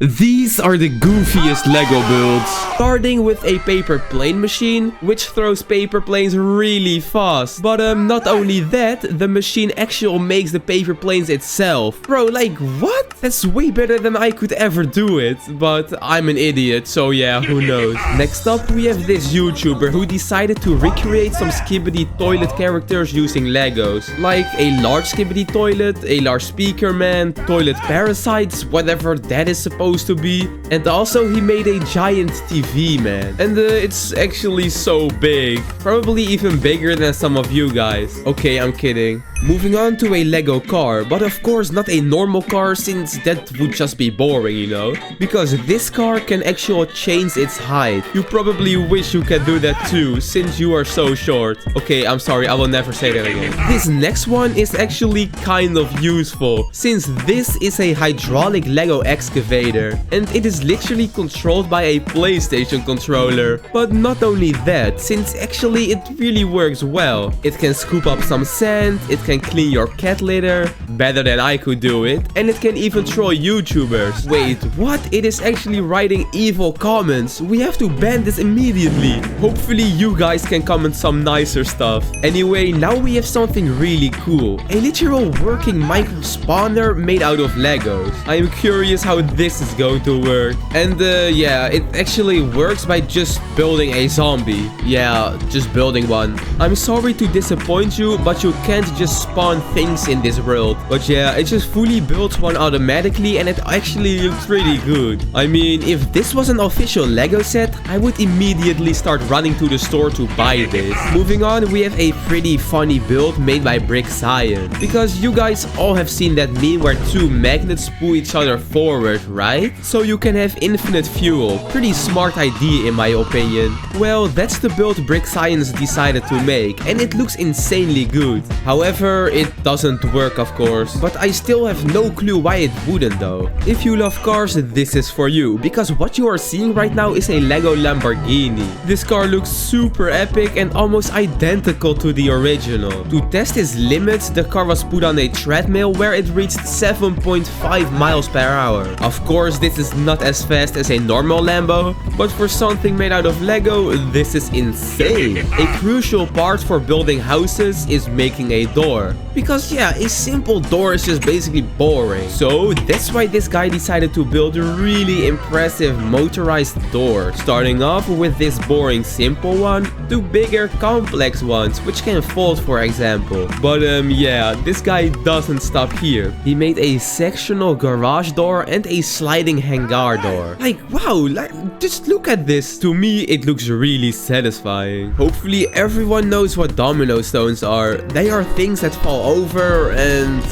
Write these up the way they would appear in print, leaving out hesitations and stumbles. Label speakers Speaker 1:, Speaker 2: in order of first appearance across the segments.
Speaker 1: These are the goofiest Lego builds. Starting with a paper plane machine, which throws paper planes really fast. But not only that, the machine actually makes the paper planes itself. Bro, like what? That's way better than I could ever do it. But I'm an idiot, so yeah, who knows. Next up, we have this YouTuber who decided to recreate some Skibidi toilet characters using Legos. Like a large Skibidi toilet, a large speaker man, toilet parasites, whatever that is supposed to be. And also he made a giant TV, man. And it's actually so big. Probably even bigger than some of you guys. Okay, I'm kidding. Moving on to a Lego car, but of course not a normal car, since that would just be boring, you know? Because this car can actually change its height. You probably wish you could do that too, since you are so short. Okay, I'm sorry, I will never say that again. This next one is actually kind of useful, since this is a hydraulic Lego excavator, and it is literally controlled by a PlayStation controller. But not only that, since actually it really works well. It can scoop up some sand, it can clean your cat litter better than I could do it, and it can even troll YouTubers. Wait, what? It is actually writing evil comments. We have to ban this immediately. Hopefully you guys can comment some nicer stuff. Anyway, now we have something really cool. A literal working micro spawner made out of Legos. I am curious how this is going to work. And yeah, it actually works by just building a zombie. Yeah, just building one. I'm sorry to disappoint you, but you can't just spawn things in this world. But yeah, it just fully builds one automatically, and it actually looks really good. I mean, if this was an official Lego set, I would immediately start running to the store to buy this. Moving on, we have a pretty funny build made by Brick Science. Because you guys all have seen that meme where two magnets pull each other forward, right? So you can have infinite fuel. Pretty smart idea in my opinion. Well, that's the build Brick Science decided to make, and it looks insanely good. However, it doesn't work, of course, but I still have no clue why it wouldn't though. If you love cars, this is for you, because what you are seeing right now is a Lego Lamborghini. This car looks super epic and almost identical to the original. To test its limits, the car was put on a treadmill where it reached 7.5 miles per hour. Of course, this is not as fast as a normal Lambo, but for something made out of Lego, this is insane. A crucial part for building houses is making a door, because yeah, a simple door is just basically boring. So that's why this guy decided to build a really impressive motorized door, starting off with this boring simple one to bigger complex ones which can fold, for example. But yeah, this guy doesn't stop here. He made a sectional garage door and a sliding hangar door. Like wow, like just look at this. To me it looks really satisfying. Hopefully everyone knows what domino stones are. They are things that fall over, and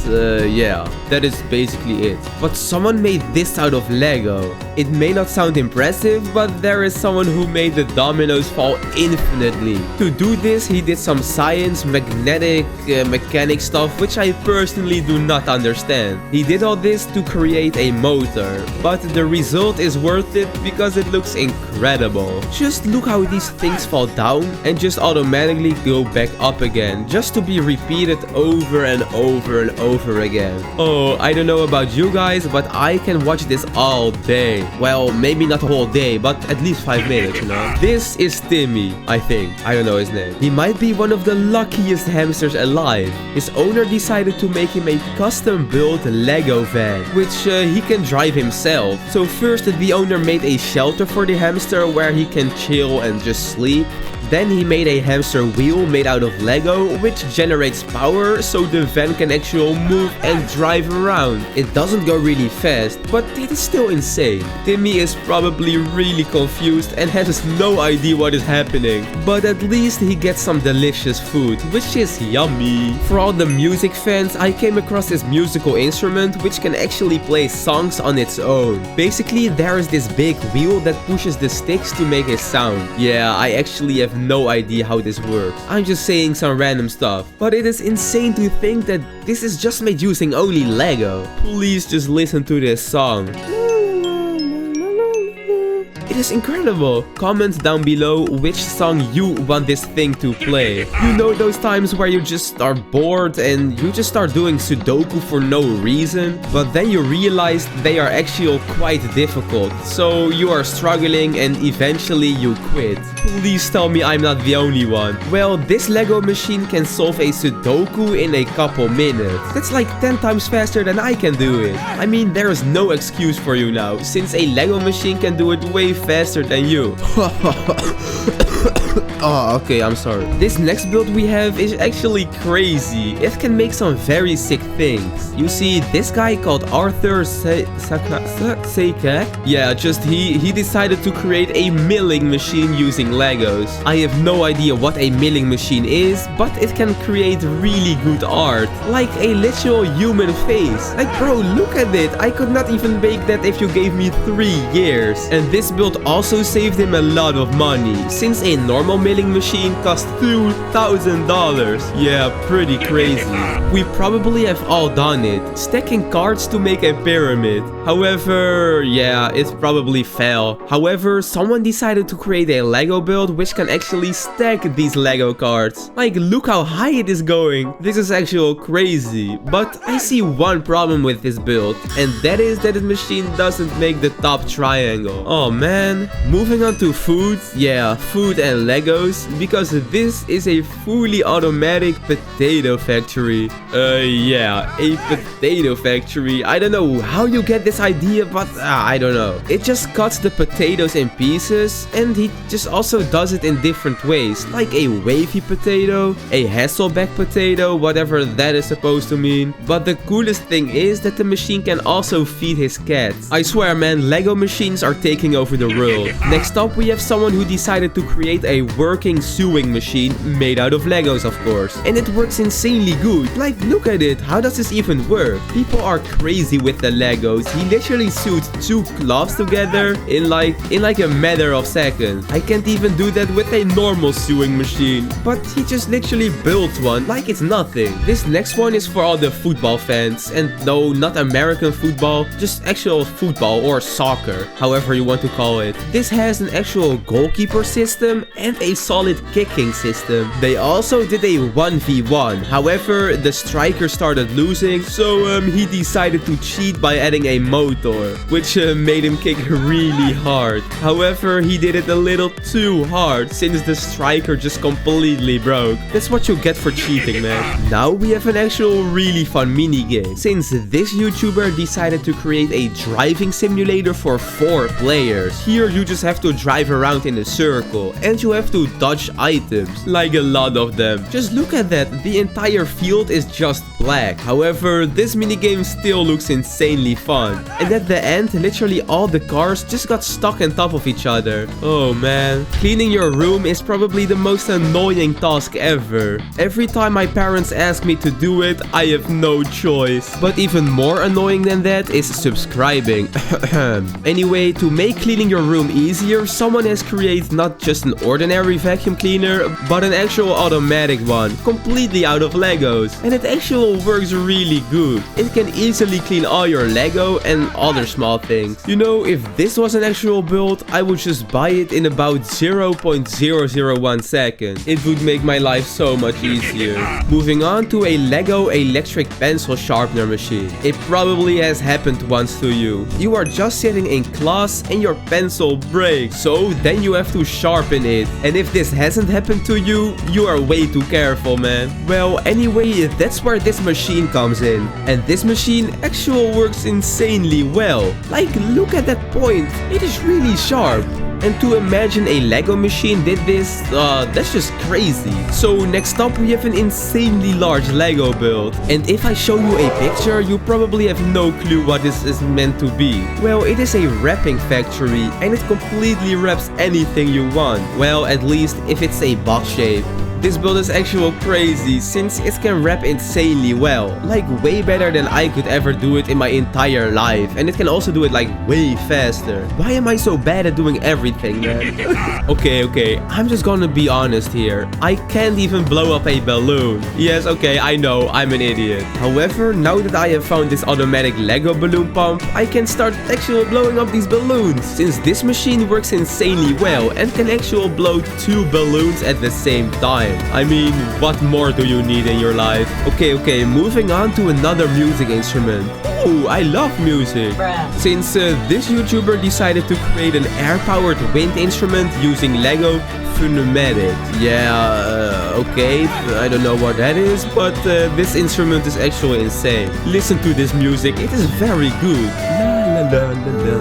Speaker 1: yeah, that is basically it. But someone made this out of Lego. It may not sound impressive, but there is someone who made the dominoes fall infinitely. To do this, he did some science, magnetic, mechanic stuff, which I personally do not understand. He did all this to create a motor, but the result is worth it because it looks incredible. Just look how these things fall down and just automatically go back up again, just to be repeated over and over and over again. Oh, I don't know about you guys, but I can watch this all day. Well, maybe not a whole day, but at least 5 minutes, you know. This is Timmy, I think. I don't know his name. He might be one of the luckiest hamsters alive. His owner decided to make him a custom-built Lego van, which he can drive himself. So first, the owner made a shelter for the hamster where he can chill and just sleep. Then he made a hamster wheel made out of Lego, which generates power so the van can actually move and drive around. It doesn't go really fast, but it is still insane. Timmy is probably really confused and has no idea what is happening. But at least he gets some delicious food, which is yummy. For all the music fans, I came across this musical instrument which can actually play songs on its own. Basically, there is this big wheel that pushes the sticks to make a sound. Yeah, I actually have no idea how this works. I'm just saying some random stuff. But it is insane to think that this is just made using only Lego. Please just listen to this song. It is incredible. Comment down below which song you want this thing to play. You know those times where you just are bored and you just start doing Sudoku for no reason, but then you realize they are actually quite difficult, so you are struggling and eventually you quit. Please tell me I'm not the only one. Well, this Lego machine can solve a Sudoku in a couple minutes. That's like 10 times faster than I can do it. I mean, there is no excuse for you now, since a Lego machine can do it way faster than you. Oh, okay, I'm sorry. This next build we have is actually crazy. It can make some very sick things. You see, this guy called Arthur Seikak? Yeah, just he decided to create a milling machine using Legos. I have no idea what a milling machine is, but it can create really good art. Like a literal human face. Like, bro, look at it. I could not even make that if you gave me 3 years. And this build also saved him a lot of money, since a normal milling machine cost $2,000. Yeah, pretty crazy. We probably have all done it, stacking cards to make a pyramid. However, yeah, it probably fell. However, someone decided to create a Lego build which can actually stack these Lego cards. Like, look how high it is going. This is actually crazy. But I see one problem with this build, and that is that the machine doesn't make the top triangle. Oh man. Moving on to food. Yeah, food and Legos, because this is a fully automatic potato factory. Yeah, a potato factory. I don't know how you get this idea, but I don't know. It just cuts the potatoes in pieces, and he just also does it in different ways, like a wavy potato, a Hasselback potato, whatever that is supposed to mean. But the coolest thing is that the machine can also feed his cats. I swear, man, Lego machines are taking over the world. Next up, we have someone who decided to create a working sewing machine made out of Legos, of course. And it works insanely good. Like, look at it. How does this even work? People are crazy with the Legos. He literally sewed 2 cloths together in like a matter of seconds. I can't even do that with a normal sewing machine. But he just literally built one like it's nothing. This next one is for all the football fans. And no, not American football, just actual football or soccer, however you want to call it. This has an actual goalkeeper system and a solid kicking system. They also did a 1v1. However, the striker started losing, so he decided to cheat by adding a motor, which made him kick really hard. However, he did it a little too hard, since the striker just completely broke. That's what you get for cheating, man. Now we have an actual really fun mini game, since this YouTuber decided to create a driving simulator for 4 players. Here you just have to drive around in a circle, and you have to dodge items, like a lot of them. Just look at that, the entire field is just black. However, this minigame still looks insanely fun. And at the end, literally all the cars just got stuck on top of each other. Oh man. Cleaning your room is probably the most annoying task ever. Every time my parents ask me to do it, I have no choice. But even more annoying than that is subscribing. Anyway, to make cleaning your room easier, someone has created not just an ordinary vacuum cleaner, but an actual automatic one, completely out of Legos. And it actually works really good. It can easily clean all your Lego and other small things. You know, if this was an actual build, I would just buy it in about 0.001 seconds. It would make my life so much easier. Moving on to a Lego electric pencil sharpener machine. It probably has happened once to you. You are just sitting in class and your pencil breaks, so then you have to sharpen it. And if this hasn't happened to you, you are way too careful, man. Well, anyway, that's where this machine comes in. And this machine actually works insanely well. Like, look at that point. It is really sharp. And to imagine a Lego machine did this, that's just crazy. So next up we have an insanely large Lego build. And if I show you a picture, you probably have no clue what this is meant to be. Well, it is a wrapping factory and it completely wraps anything you want. Well, at least if it's a box shape. This build is actually crazy since it can rap insanely well. Like way better than I could ever do it in my entire life. And it can also do it like way faster. Why am I so bad at doing everything, man? Okay, I'm just gonna be honest here. I can't even blow up a balloon. Yes, okay, I know, I'm an idiot. However, now that I have found this automatic Lego balloon pump, I can start actually blowing up these balloons. Since this machine works insanely well and can actually blow 2 balloons at the same time. I mean, what more do you need in your life? Okay, moving on to another music instrument. Ooh, I love music. Since this YouTuber decided to create an air-powered wind instrument using Lego Kinetic. Yeah, okay, I don't know what that is, but this instrument is actually insane. Listen to this music, it is very good. La la la la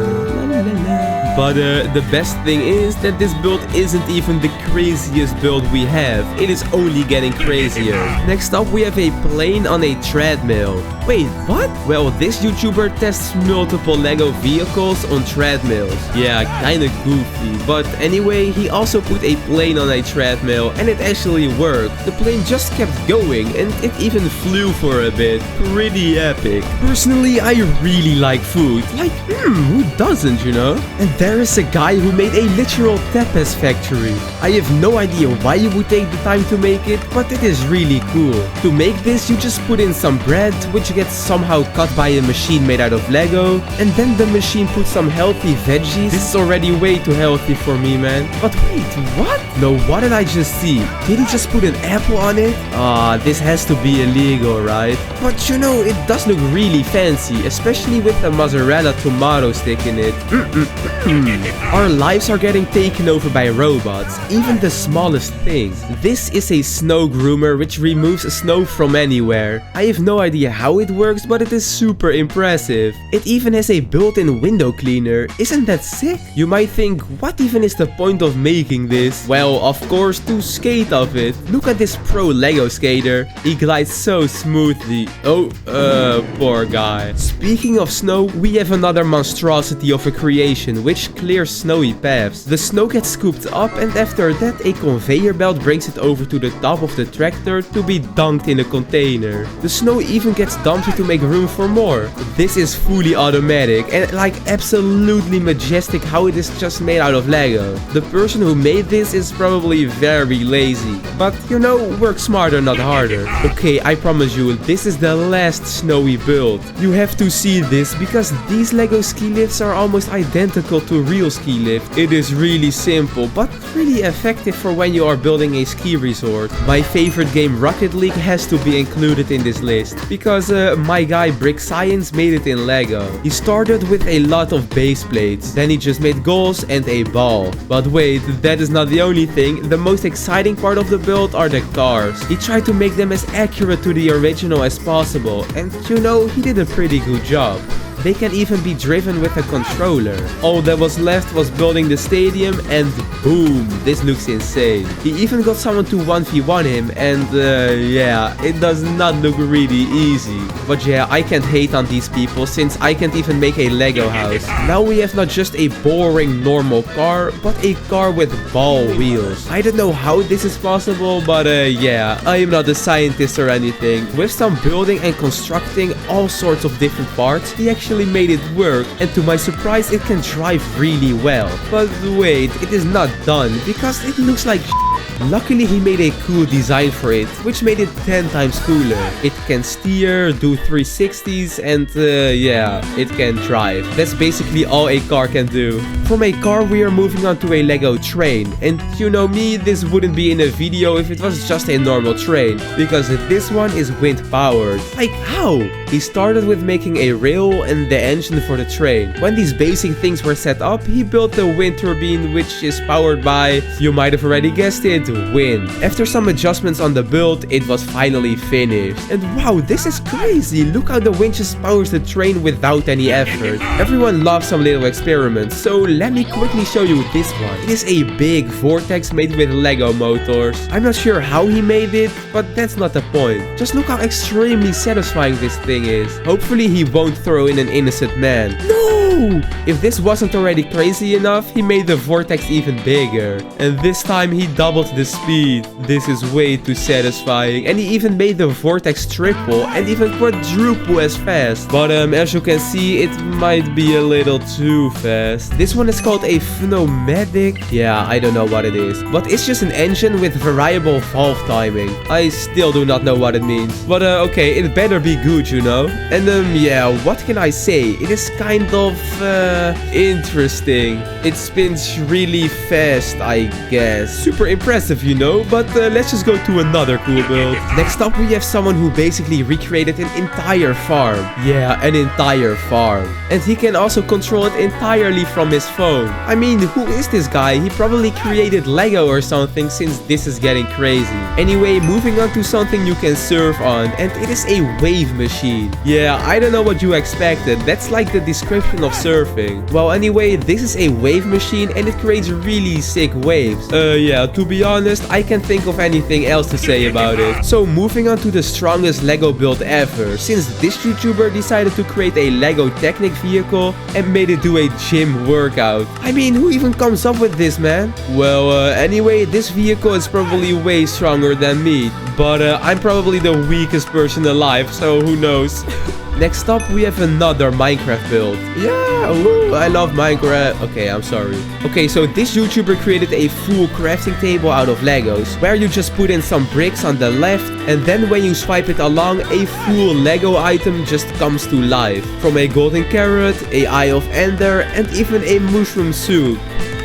Speaker 1: la la la. But the best thing is that this build isn't even the craziest build we have. It is only getting crazier. Next up we have a plane on a treadmill. Wait, what? Well, this YouTuber tests multiple Lego vehicles on treadmills. Yeah, kinda goofy. But anyway, he also put a plane on a treadmill and it actually worked. The plane just kept going and it even flew for a bit. Pretty epic. Personally, I really like food. Like, who doesn't, you know? And there is a guy who made a literal tapas factory. I have no idea why you would take the time to make it, but it is really cool. To make this, you just put in some bread, which gets somehow cut by a machine made out of Lego, and then the machine puts some healthy veggies. This is already way too healthy for me, man. But wait, what? No, what did I just see? Did he just put an apple on it? This has to be illegal, right? But you know, it does look really fancy, especially with the mozzarella tomato stick in it. Our lives are getting taken over by robots, even the smallest things. This is a snow groomer which removes snow from anywhere. I have no idea how it works, but it is super impressive. It even has a built-in window cleaner. Isn't that sick? You might think, what even is the point of making this? Well, of course, to skate off it. Look at this pro Lego skater. He glides so smoothly. Oh, poor guy. Speaking of snow, we have another monstrosity of a creation which clears snowy paths. The snow gets scooped up and after that a conveyor belt brings it over to the top of the tractor to be dunked in a container. The snow even gets dumped to make room for more. This is fully automatic and like absolutely majestic how it is just made out of Lego. The person who made this is probably very lazy, but you know, work smarter not harder. Okay, I promise you, this is the last snowy build. You have to see this because these Lego ski lifts are almost identical to real ski lift. It is really simple but really effective for when you are building a ski resort. My favorite game Rocket League has to be included in this list because my guy Brick Science made it in Lego. He started with a lot of base plates, then he just made goals and a ball. But wait, that is not the only thing. The most exciting part of the build are the cars. He tried to make them as accurate to the original as possible and you know, he did a pretty good job. They can even be driven with a controller. All that was left was building the stadium and boom, this looks insane. He even got someone to 1v1 him and yeah, it does not look really easy. But yeah, I can't hate on these people since I can't even make a Lego house. Now we have not just a boring normal car, but a car with ball wheels. I don't know how this is possible, but yeah, I am not a scientist or anything. With some building and constructing all sorts of different parts, he actually made it work, and to my surprise it can drive really well. But wait, it is not done because it looks like Luckily he made a cool design for it, which made it 10 times cooler. It can steer, do 360s, and yeah, it can drive. That's basically all a car can do. From a car we are moving on to a Lego train, and you know me, this wouldn't be in a video if it was just a normal train, because this one is wind powered. Like how? He started with making a rail and the engine for the train. When these basic things were set up, he built the wind turbine, which is powered by, you might have already guessed it, wind. After some adjustments on the build, it was finally finished. And wow, this is crazy! Look how the wind just powers the train without any effort. Everyone loves some little experiments, so let me quickly show you this one. It is a big vortex made with Lego motors. I'm not sure how he made it, but that's not the point. Just look how extremely satisfying this thing is. Hopefully he won't throw in an innocent man. No! Whoa! If this wasn't already crazy enough, he made the vortex even bigger. And this time he doubled the speed. This is way too satisfying. And he even made the vortex triple and even quadruple as fast. But as you can see, it might be a little too fast. This one is called a pneumatic. Yeah, I don't know what it is. But it's just an engine with variable valve timing. I still do not know what it means. But okay, it better be good, you know? And yeah, what can I say? It is kind of interesting. It spins really fast, I guess. Super impressive, you know? But let's just go to another cool build. Next up, we have someone who basically recreated an entire farm. Yeah, an entire farm. And he can also control it entirely from his phone. I mean, who is this guy? He probably created Lego or something, since this is getting crazy. Anyway, moving on to something you can surf on, and it is a wave machine. Yeah, I don't know what you expected. That's like the description of surfing. Well, anyway, this is a wave machine and it creates really sick waves. Yeah, to be honest, I can't think of anything else to say about it. So moving on to the strongest Lego build ever, since this YouTuber decided to create a Lego Technic vehicle and made it do a gym workout. I mean, who even comes up with this, man? Well, anyway, this vehicle is probably way stronger than me, but I'm probably the weakest person alive, so who knows? Next up, we have another Minecraft build. Yeah, woo, I love Minecraft. Okay, I'm sorry. Okay, so this YouTuber created a full crafting table out of Legos, where you just put in some bricks on the left, and then when you swipe it along, a full Lego item just comes to life. From a golden carrot, a eye of ender, and even a mushroom soup.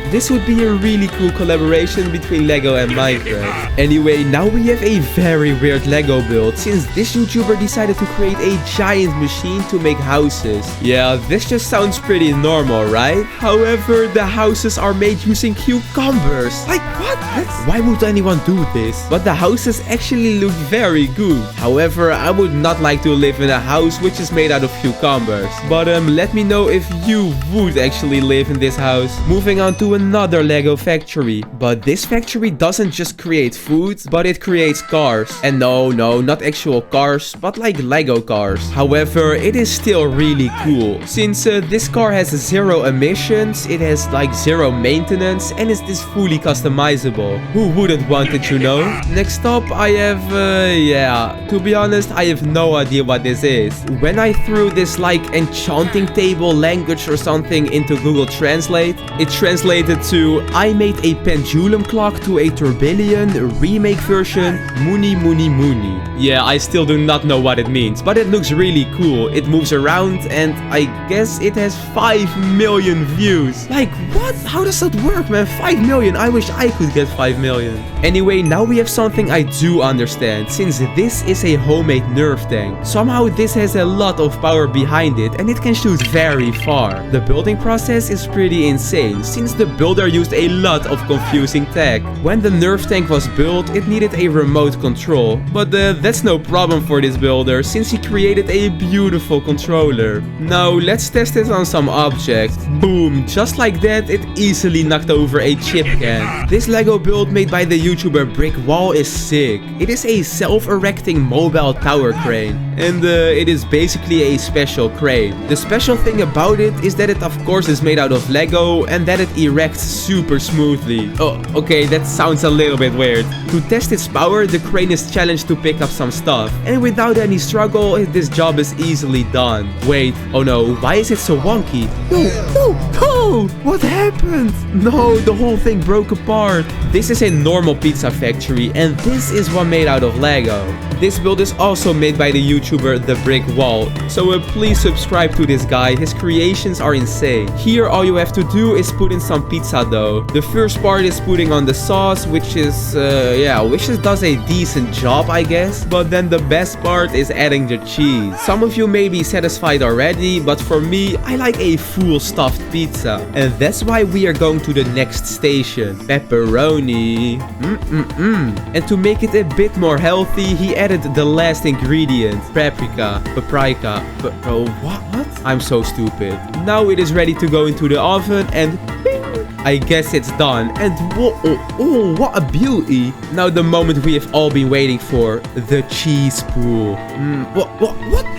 Speaker 1: This would be a really cool collaboration between Lego and Minecraft. Anyway, now we have a very weird Lego build, since this YouTuber decided to create a giant machine to make houses. Yeah, this just sounds pretty normal, right? However, the houses are made using cucumbers. Like, what? Why would anyone do this? But the houses actually look very good. However, I would not like to live in a house which is made out of cucumbers. But let me know if you would actually live in this house. Moving on to another Lego factory. But this factory doesn't just create food, but it creates cars. And no, not actual cars, but like Lego cars. However, it is still really cool, since this car has 0 emissions, it has like 0 maintenance, and is this fully customizable. Who wouldn't want it, you know? Next up, I have, yeah, to be honest, I have no idea what this is. When I threw this like enchanting table language or something into Google Translate, it translated to I made a pendulum clock to a tourbillon remake version Moony Moony Moony. Yeah, I still do not know what it means, but it looks really cool. It moves around and I guess it has 5 million views. Like, what? How does that work, man? 5 million? I wish I could get 5 million. Anyway, now we have something I do understand, since this is a homemade Nerf tank. Somehow this has a lot of power behind it and it can shoot very far. The building process is pretty insane, since the builder used a lot of confusing tech. When the Nerf tank was built, it needed a remote control, but that's no problem for this builder, since he created a beautiful controller. Now let's test it on some objects. Boom, just like that, it easily knocked over a chip can. This Lego build made by the YouTuber Brick Wall is sick. It is a self-erecting mobile tower crane, and it is basically a special crane. The special thing about it is that it of course is made out of Lego and that it erects super smoothly. Oh, okay, that sounds a little bit weird. To test its power, the crane is challenged to pick up some stuff, and without any struggle, this job is easily done. Wait, oh no, why is it so wonky? No! What happened? No, the whole thing broke apart. This is a normal pizza factory, and this is one made out of Lego. This build is also made by the YouTuber The Brick Wall, so please subscribe to this guy, his creations are insane. Here all you have to do is put in some pizza dough. The first part is putting on the sauce, which does a decent job, I guess. But then the best part is adding the cheese. Some of you may be satisfied already, but for me, I like a full stuffed pizza. And that's why we are going to the next station. Pepperoni. And to make it a bit more healthy, he added the last ingredient. Paprika. What? I'm so stupid. Now it is ready to go into the oven and bing! I guess it's done. And oh, what a beauty. Now the moment we have all been waiting for. The cheese pool. What?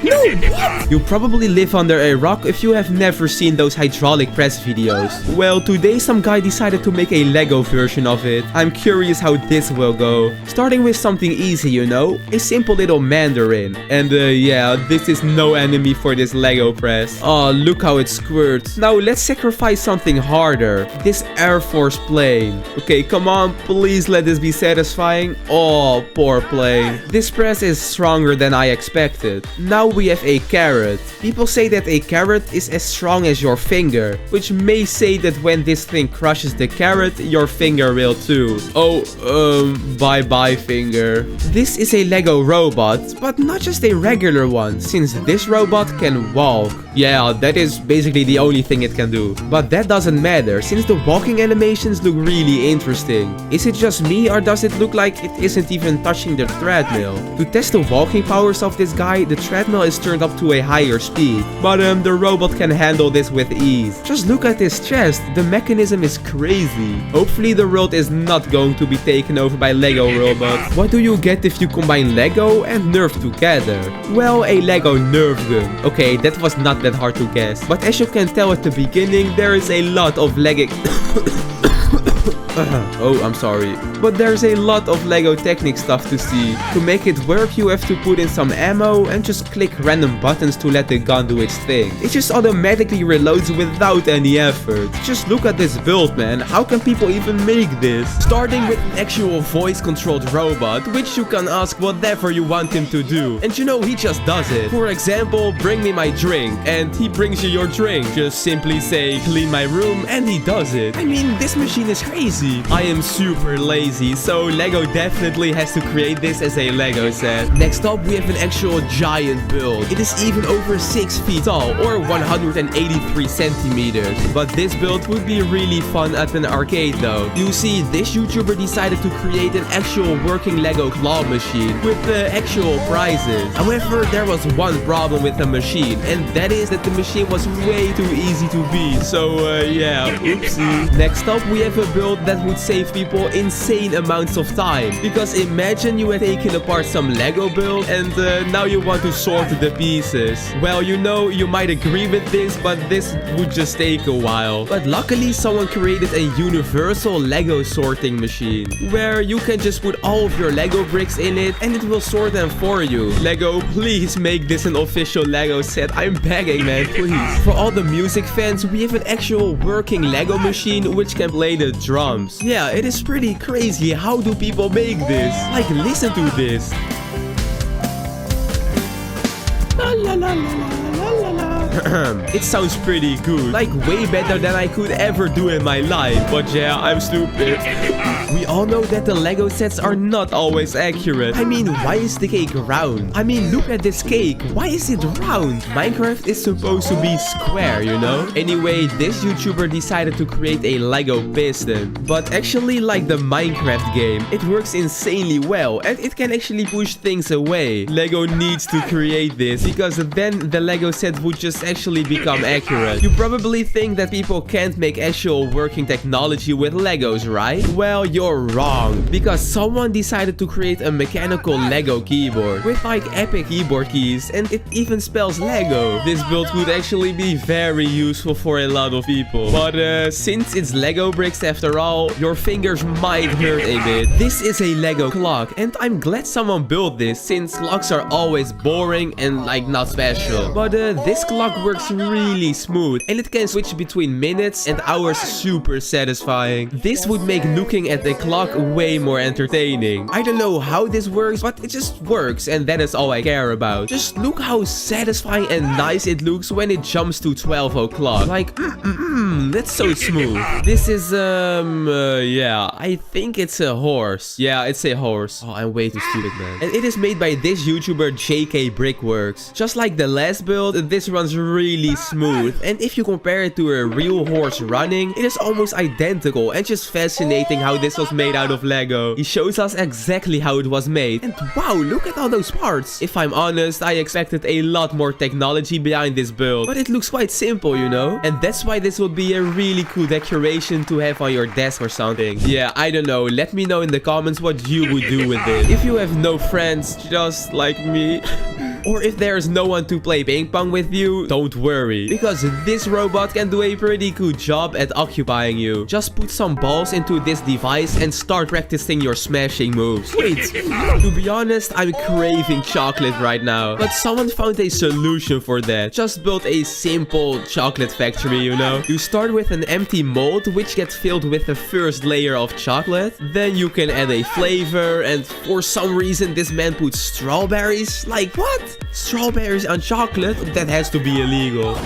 Speaker 1: No, what? You probably live under a rock if you have never seen those hydraulic press videos. Well, today some guy decided to make a Lego version of it. I'm curious how this will go. Starting with something easy, you know? A simple little mandarin. And yeah, this is no enemy for this Lego press. Oh, look how it squirts. Now let's sacrifice something harder. This Air Force plane. Okay, come on, please let this be satisfying. Oh, poor plane. This press is stronger than I expected. Now we have a carrot. People say that a carrot is as strong as your finger, which may say that when this thing crushes the carrot, your finger will too. Oh, bye-bye finger. This is a Lego robot, but not just a regular one, since this robot can walk. Yeah, that is basically the only thing it can do. But that doesn't matter, since the walking animations look really interesting. Is it just me, or does it look like it isn't even touching the treadmill? To test the walking powers of this guy, the treadmill is turned up to a higher speed. But the robot can handle this with ease. Just look at his chest, the mechanism is crazy. Hopefully the world is not going to be taken over by Lego robots. What do you get if you combine Lego and Nerf together? Well, a Lego Nerf gun. Okay, that was not that hard to guess. But as you can tell at the beginning, there is a lot of Lego... Oh, I'm sorry. But there's a lot of Lego Technic stuff to see. To make it work, you have to put in some ammo and just click random buttons to let the gun do its thing. It just automatically reloads without any effort. Just look at this build, man. How can people even make this? Starting with an actual voice-controlled robot, which you can ask whatever you want him to do. And you know, he just does it. For example, bring me my drink, and he brings you your drink. Just simply say, clean my room, and he does it. I mean, this machine is crazy. I am super lazy, so Lego definitely has to create this as a Lego set. Next up, we have an actual giant build. It is even over 6 feet tall, or 183 centimeters. But this build would be really fun at an arcade though. You see, this YouTuber decided to create an actual working Lego claw machine with the actual prizes. However, there was one problem with the machine, and that is that the machine was way too easy to beat. So yeah, oopsie. Next up, we have a build that would save people insane amounts of time. Because imagine you had taken apart some Lego build and now you want to sort the pieces. Well, you know, you might agree with this, but this would just take a while. But luckily someone created a universal Lego sorting machine where you can just put all of your Lego bricks in it and it will sort them for you. Lego, please make this an official Lego set. I'm begging, man, please. For all the music fans, we have an actual working Lego machine which can play the drums. Yeah, it is pretty crazy. How do people make this? Like, listen to this. La la la la la la la. It sounds pretty good. Like, way better than I could ever do in my life. But yeah, I'm stupid. We all know that the Lego sets are not always accurate. I mean, why is the cake round? I mean, look at this cake. Why is it round? Minecraft is supposed to be square, you know? Anyway, this YouTuber decided to create a Lego piston. But actually, like the Minecraft game, it works insanely well and it can actually push things away. Lego needs to create this because then the Lego set would just actually become accurate. You probably think that people can't make actual working technology with Legos, right? Well, you're wrong, because someone decided to create a mechanical Lego keyboard with like epic keyboard keys, and it even spells Lego. This build would actually be very useful for a lot of people. But since it's Lego bricks after all, your fingers might hurt a bit. This is a Lego clock, and I'm glad someone built this, since clocks are always boring and like not special. But this clock works really smooth, and it can switch between minutes and hours super satisfying. This would make looking at the clock way more entertaining. I don't know how this works, but it just works, and that is all I care about. Just look how satisfying and nice it looks when it jumps to 12 o'clock. Like, that's so smooth. This is, yeah, I think it's a horse. Yeah, it's a horse. Oh, I'm way too stupid, man. And it is made by this YouTuber, JK Brickworks. Just like the last build, this runs really smooth, and if you compare it to a real horse running, it is almost identical, and just fascinating how this was made out of Lego. He shows us exactly how it was made, and wow, look at all those parts. If I'm honest, I expected a lot more technology behind this build, but it looks quite simple, you know? And that's why this would be a really cool decoration to have on your desk or something. Yeah, I don't know, let me know in the comments what you would do with this. If you have no friends just like me, or if there's no one to play ping pong with you, don't worry, because this robot can do a pretty cool job at occupying you. Just put some balls into this device and start practicing your smashing moves. Wait, to be honest, I'm craving chocolate right now, but someone found a solution for that. Just build a simple chocolate factory, you know? You start with an empty mold which gets filled with the first layer of chocolate, then you can add a flavor, and for some reason this man puts strawberries. Like, what? Strawberries on chocolate? That has to be illegal.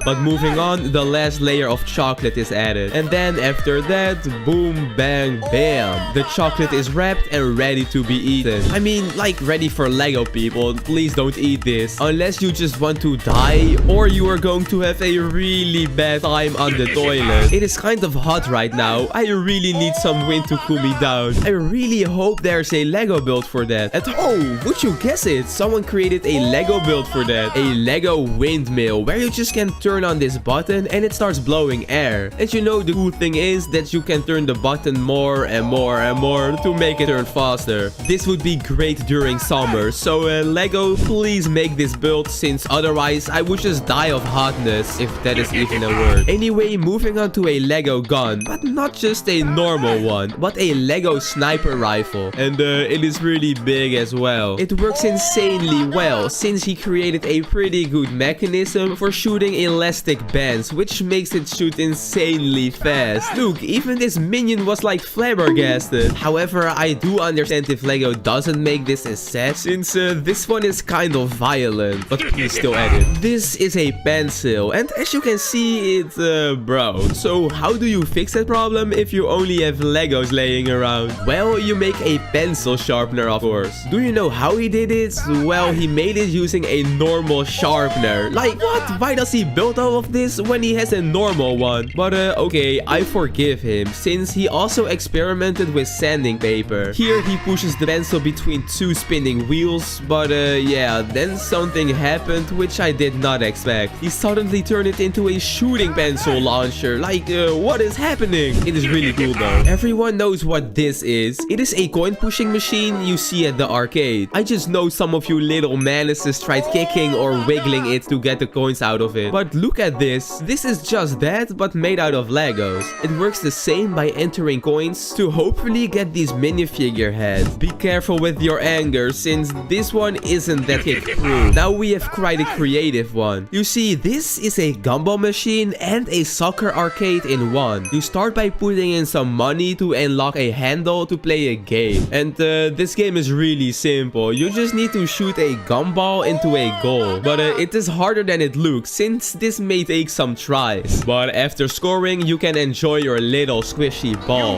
Speaker 1: But moving on, the last layer of chocolate is added. And then after that, boom, bang, bam. The chocolate is wrapped and ready to be eaten. I mean, like ready for Lego, people. Please don't eat this. Unless you just want to die or you are going to have a really bad time on the toilet. It is kind of hot right now. I really need some wind to cool me down. I really hope there's a Lego build for that. And oh, would you guess it? Someone created a Lego build for that. A Lego windmill where you just can turn on this button and it starts blowing air. And you know, the cool thing is that you can turn the button more and more and more to make it turn faster. This would be great during summer. So Lego, please make this build, since otherwise I would just die of hotness, if that is even a word. Anyway, moving on to a Lego gun, but not just a normal one, but a Lego sniper rifle. And it is really big as well. It works insanely well, since he created a pretty good mechanism for shooting elastic bands, which makes it shoot insanely fast. Look, even this minion was like flabbergasted. However, I do understand if Lego doesn't make this a set, since this one is kind of violent, but please still add it. This is a pencil, and as you can see, it's broke. So how do you fix that problem if you only have Legos laying around? Well, you make a pencil sharpener, of course. Do you know how he did it? Well, he made it using a normal sharpener. Like, what? Why does he build all of this when he has a normal one? But okay, I forgive him, since he also experimented with sanding paper. Here he pushes the pencil between two spinning wheels, but yeah, then something happened which I did not expect. He suddenly turned it into a shooting pencil launcher. Like, what is happening? It is really cool though. Everyone knows what this is. It is a coin pushing machine you see at the arcade. I just know some of you little menaces tried kicking or wiggling it to get the coins out of it. But look at this. This is just that, but made out of Legos. It works the same by entering coins to hopefully get these minifigure heads. Be careful with your anger, since this one isn't that kick-proof. Now we have quite a creative one. You see, this is a gumball machine and a soccer arcade in one. You start by putting in some money to unlock a handle to play a game. And this game is really simple. You just need to shoot a gumball into a goal. But it is harder than it looks, since this may take some tries. But after scoring, you can enjoy your little squishy ball.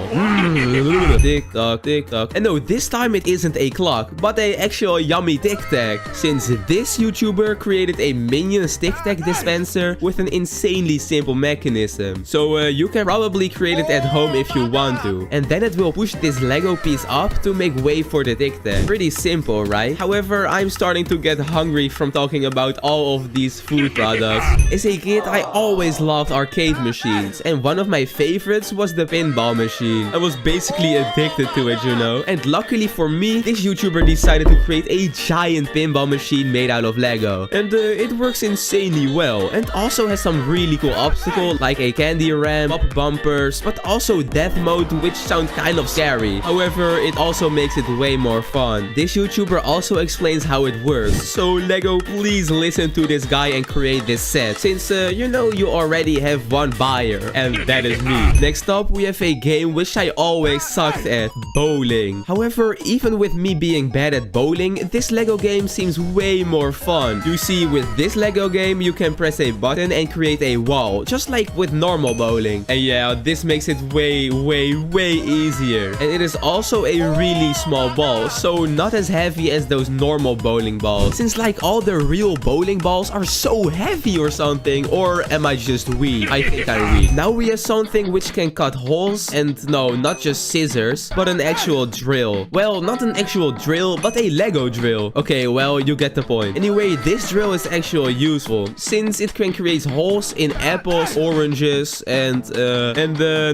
Speaker 1: Tick tock, tick tock. And no, this time it isn't a clock, but a actual yummy tic tac, since this YouTuber created a minions tic tac dispenser with an insanely simple mechanism. So you can probably create it at home if you want to. And then it will push this Lego piece up to make way for the tic tac. Pretty simple, right? However, I'm starting to get hungry from talking about all of these food products. As a kid, I always loved arcade machines, and one of my favorites was the pinball machine. I was basically addicted to it, you know. And luckily for me, this YouTuber decided to create a giant pinball machine made out of Lego. And it works insanely well, and also has some really cool obstacles like a candy ramp, pop bumpers, but also death mode, which sound kind of scary. However, it also makes it way more fun. This YouTuber also explains how it works. So Lego, please listen to this guy and create this set, since, you know, you already have one buyer, and that is me. Next up, we have a game which I always sucked at, bowling. However, even with me being bad at bowling, this Lego game seems way more fun. You see, with this Lego game, you can press a button and create a wall, just like with normal bowling. And yeah, this makes it way easier. And it is also a really small ball, so not as heavy as those normal bowling balls. Since like all the real bowling balls are so heavy or something, or am I just weak? I think I'm weak. Now we have something which can cut holes, and no, not just scissors, but an actual drill. Well, not an actual drill, but a Lego drill. Okay, well, you get the point. Anyway, this drill is actually useful, since it can create holes in apples, oranges, and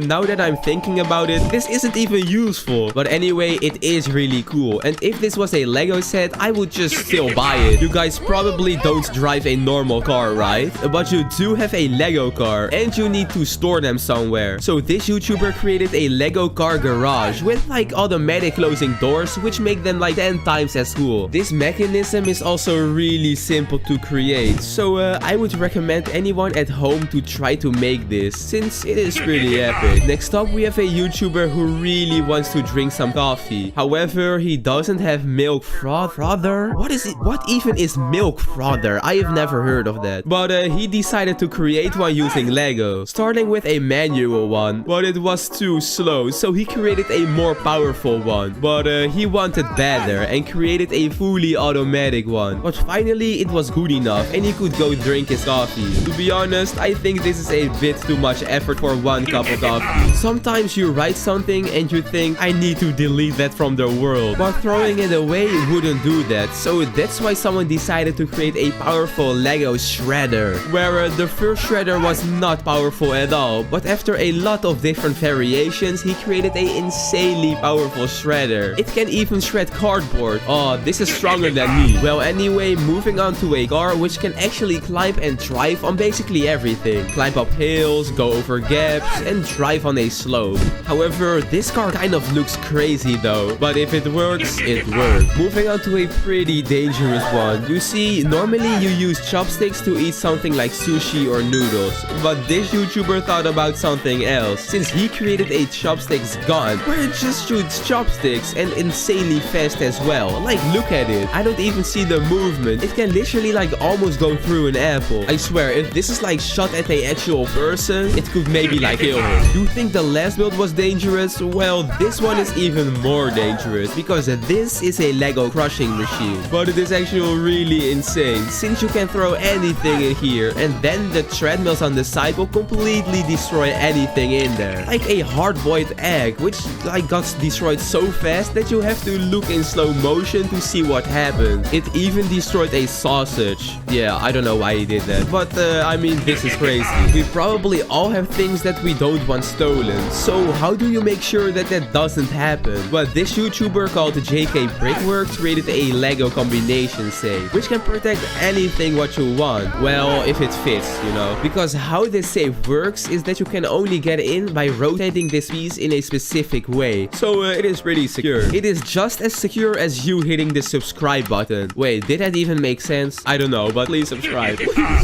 Speaker 1: now that I'm thinking about it, this isn't even useful. But anyway, it is really cool, and if this was a Lego set, I would just still buy it. You guys probably don't drive a normal car, right? But you do have a Lego car, and you need to store them somewhere. So this YouTuber created a Lego car garage with like automatic closing doors, which make them like 10 times as cool. This mechanism is also really simple to create, so I would recommend anyone at home to try to make this, since it is pretty epic. Next up, we have a YouTuber who really wants to drink some coffee. However, he doesn't have milk frother. What is it? What even is milk frother? I have never heard of that. But he decided to create one using Lego, starting with a manual one, but it was too slow, so he created a more powerful one. But he wanted better and created a fully automatic one. But finally, it was good enough, and he could go drink his coffee. To be honest, I think this is a bit too much effort for one cup of coffee. Sometimes you write something and you think, I need to delete that from the world, but throwing it away wouldn't do that. So that's why someone decided to create a powerful Lego shredder, where the first shredder was not powerful at all, but after a lot of different variations, he created an insanely powerful shredder. It can even shred cardboard. Oh, this is stronger than me. Well, anyway, moving on to a car which can actually climb and drive on basically everything. Climb up hills, go over gaps, and drive on a slope. However, this car kind of looks crazy though, but if it works, it works. Moving on to a pretty dangerous one. You see, normally you use chopsticks to eat something like sushi or noodles, but this YouTuber thought about something else, since he created a chopsticks gun where it just shoots chopsticks, and insanely fast as well. Like, look at it. I don't even see the movement. It can literally like almost go through an apple. I swear, if this is like shot at a actual person, it could maybe like kill him. You think the last build was dangerous? Well, this one is even more dangerous, because this is a Lego crushing machine. But it is actually really insane, since you can throw anything in here, and then the treadmills on the side will completely destroy anything in there. Like a hard-boiled egg, which like got destroyed so fast that you have to look in slow motion to see what happened. It even destroyed a sausage. Yeah, I don't know why he did that, but I mean, this is crazy. We probably all have things that we don't want stolen, so how do you make sure that that doesn't happen? But this YouTuber called JK Brickworks created a Lego combination safe, which can protect anything what you want. Well, if it fits, you know. Because how this safe works is that you can only get in by rotating this piece in a specific way. So it is pretty secure. It is just as secure as you hitting the subscribe button. Wait, did that even make sense? I don't know, but please subscribe.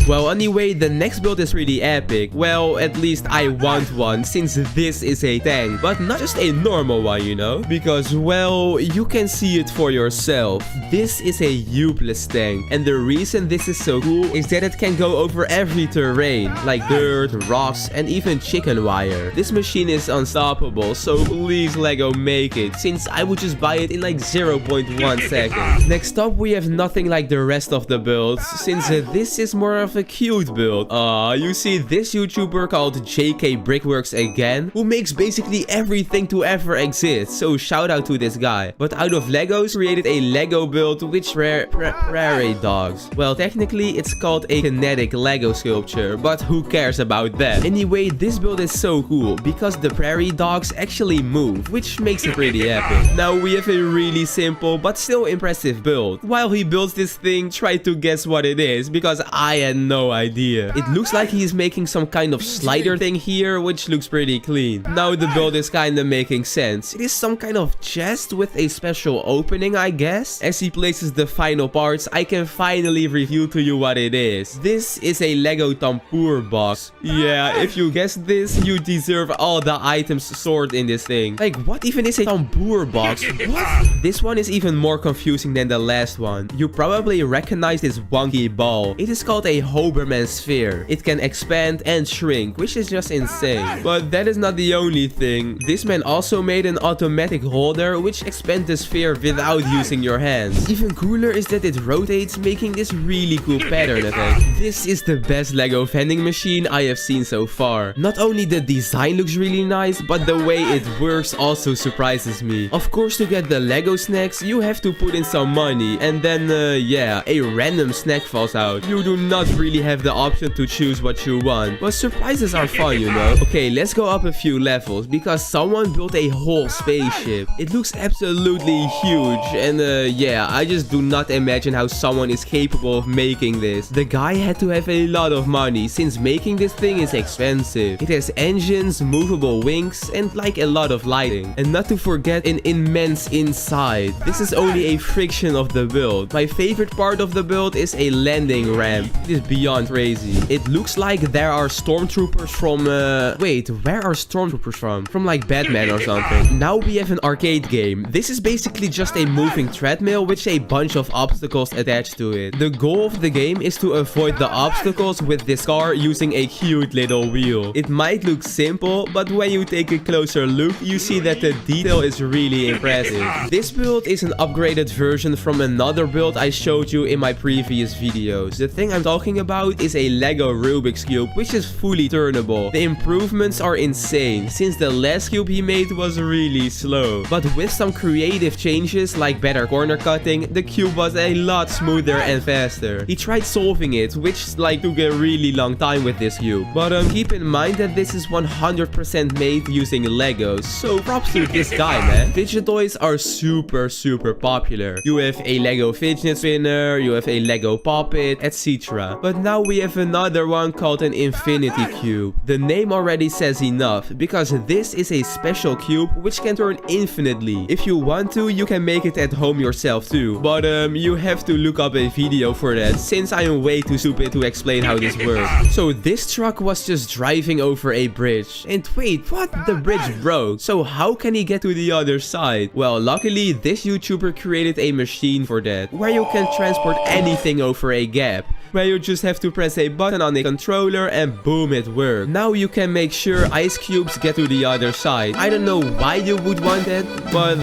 Speaker 1: Well, anyway, the next build is really epic. Well, at least I want one, since this is a tank, but not just a normal one, you know? Because, well, you can see it for yourself. This is a useless tank, and the reason this is so cool is that it can go over every terrain, like dirt, rocks, and even chicken wire. This machine is unstoppable, so please Lego make it, since I would just buy it in like 0.1 seconds. Next up, we have nothing like the rest of the builds, since this is more of a cute build. You see this YouTuber called JK Brickworks again, who makes basically everything to ever exist, so shout out to this guy. But out of Legos, created a Lego build which prairie dogs. Well, technically it's called a Kinetic Lego sculpture, but who cares about that? Anyway, this build is so cool because the prairie dogs actually move, which makes it pretty epic. Now we have a really simple but still impressive build. While he builds this thing, try to guess what it is, because I had no idea. It looks like he's making some kind of slider thing here, which looks pretty clean. Now the build is kinda making sense. It is some kind of chest with a special opening, I guess. As he places the final parts, I can finally reveal to you what it is. This is a Lego tambour box. Yeah, if you guessed this, you deserve all the items stored in this thing. Like, what even is a tambour box? What? This one is even more confusing than the last one. You probably recognize this wonky ball. It is called a Hoberman sphere. It can expand and shrink, which is just insane. But that is not the only thing. This man also made an automatic holder which expands the sphere without using your hands. Even cooler is that it rotates, making this really cool pattern effect. This is the best Lego vending machine I have seen so far. Not only the design looks really nice, but the way it works also surprises me. Of course, to get the Lego snacks, you have to put in some money, and then yeah, a random snack falls out. You do not really have the option to choose what you want, but surprises are fun, you know. Okay, let's go up a few levels, because someone built a whole spaceship. It looks absolutely huge, and yeah, I just do not imagine how someone is capable of making this. The guy had to have a lot of money, since making this thing is expensive. It has engines, movable wings, and like a lot of lighting. And not to forget an immense inside. This is only a fraction of the build. My favorite part of the build is a landing ramp. It is beyond crazy. It looks like there are stormtroopers from wait, where are stormtroopers from? From like Batman or something. Now we have an arcade game. This is basically just a moving treadmill with a bunch of obstacles attached to it. The goal of the game is to avoid the obstacles with this car using a cute little wheel. It might look simple, but when you take a closer look, you see that the detail is really impressive. This build is an upgraded version from another build I showed you in my previous videos. The thing I'm talking about is a Lego Rubik's Cube, which is fully turnable. The improvements are insane, since the last cube he made was really slow. But with some creative changes like better corner cutting, the cube was a lot smoother and faster. He tried solving it, which like took a really long time with this cube. But keep in mind that this is 100% made using Legos, so props to this guy, man. Fidget toys are super popular. You have a Lego fidget spinner, you have a Lego puppet, etc. But now we have another one called an infinity cube. The name already says enough, because this is a special cube which can turn infinitely. If you want to, you can make it at home yourself too. But you have to look up a video for that, since I am way too stupid to explain how this works. So this truck was just driving over a bridge. And wait, what? The bridge broke. So how can he get to the other side? Well, luckily this YouTuber created a machine for that, where you can transport anything over a gap, where you just have to press a button on a controller and boom, it works. Now you can make sure ice cubes get to the other side. I don't know why you would want that, but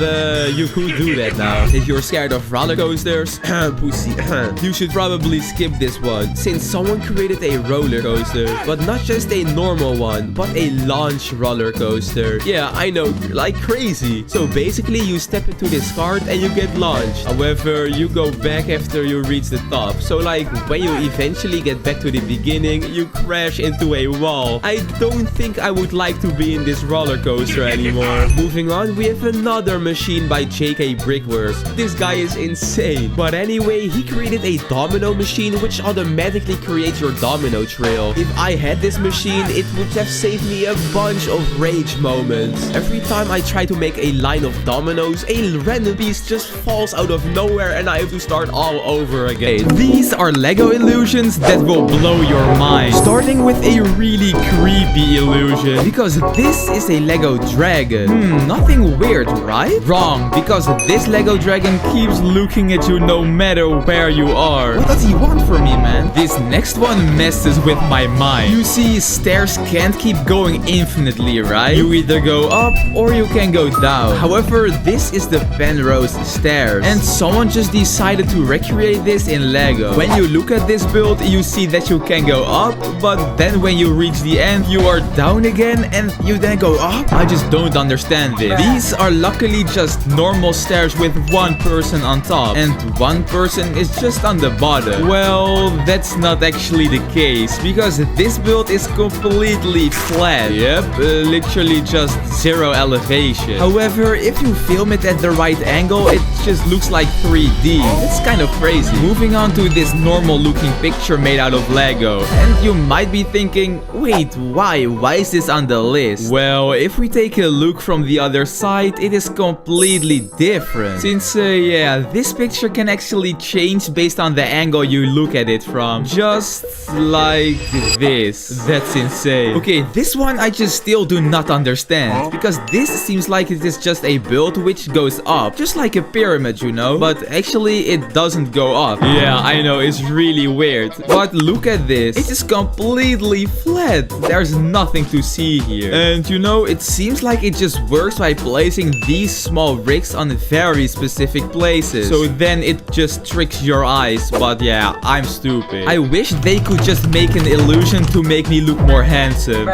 Speaker 1: you could do that now. If you're scared of roller coasters, pussy, you should probably skip this one, since someone created a roller coaster, but not just a normal one, but a launch roller coaster. Yeah, I know, like crazy. So basically you step into this cart and you get launched. However, you go back after you reach the top. So like when you eventually get back to the beginning, you crash into a wall. I don't think I would like to be in this roller coaster anymore. Moving on, we have another machine by JK Brickworks. This guy is insane. But anyway, he created a domino machine which automatically creates your domino trail. If I had this machine, it would have saved me a bunch of rage moments. Every time I try to make a line of dominoes, a random piece just falls out of nowhere and I have to start all over again. These are Lego illusions that will blow your mind. Starting with a really creepy illusion, because this is a Lego dragon. Nothing weird, right? Wrong, because this Lego dragon keeps looking at you no matter where you are. What does he want from me, man? This next one messes with my mind. You see, stairs can't keep going infinitely, right? You either go up or you can go down. However, this is the Penrose stairs, and someone just decided to recreate this in Lego. When you look at this build, you see that you can go up, but then when you reach the end, you are down again and you then go up. I just don't understand this. These are luckily just normal stairs with one person on top and one person is just on the bottom. Well, that's not actually the case, because this build is completely flat. Yep, literally just zero elevation. However, if you film it at the right angle, it just looks like 3D. It's kind of crazy. Moving on to this normal looking
Speaker 2: looking picture made out of Lego. And you might be thinking, wait, why? Why is this on the list? Well, if we take a look from the other side, it is completely different. Since, yeah, this picture can actually change based on the angle you look at it from. Just like this. That's insane. Okay, this one I just still do not understand. Because this seems like it is just a build which goes up. Just like a pyramid, you know? But actually, it doesn't go up. Yeah, I know, it's really weird. But look at this. It is completely flat. There's nothing to see here. And you know, it seems like it just works by placing these small bricks on very specific places. So then it just tricks your eyes. But yeah, I'm stupid. I wish they could just make an illusion to make me look more handsome.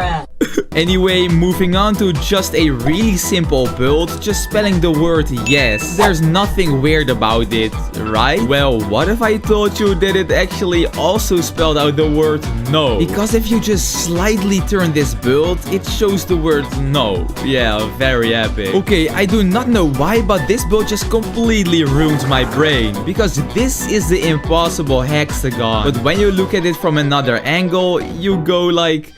Speaker 2: Anyway, moving on to just a really simple build, just spelling the word yes. There's nothing weird about it, right? Well, what if I told you that it actually also spelled out the word no? Because if you just slightly turn this build, it shows the word no. Yeah, very epic. Okay, I do not know why, but this build just completely ruins my brain. Because this is the impossible hexagon. But when you look at it from another angle, you go like...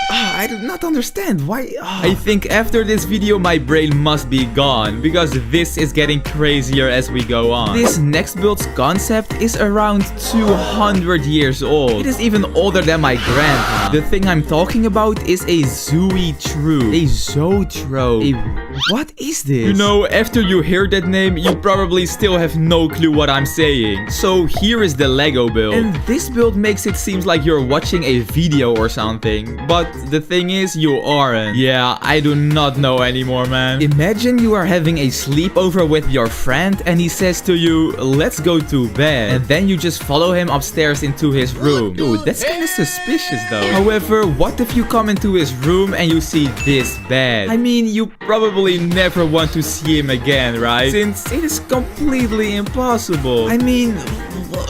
Speaker 2: I do not understand why. I think after this video my brain must be gone, because this is getting crazier as we go on. This next build's concept is around 200 years old. It is even older than my grandma. The thing I'm talking about is a Zoetrope. A Zoetrope. What is this? You know, after you hear that name, you probably still have no clue what I'm saying. So here is the Lego build. And this build makes it seem like you're watching a video or something. But the thing is, you aren't. Yeah, I do not know anymore, man. Imagine you are having a sleepover with your friend and he says to you, let's go to bed. And then you just follow him upstairs into his room. Dude, that's kind of suspicious though. However, what if you come into his room and you see this bed? I mean, you probably never want to see him again, right? Since it is completely impossible. I mean,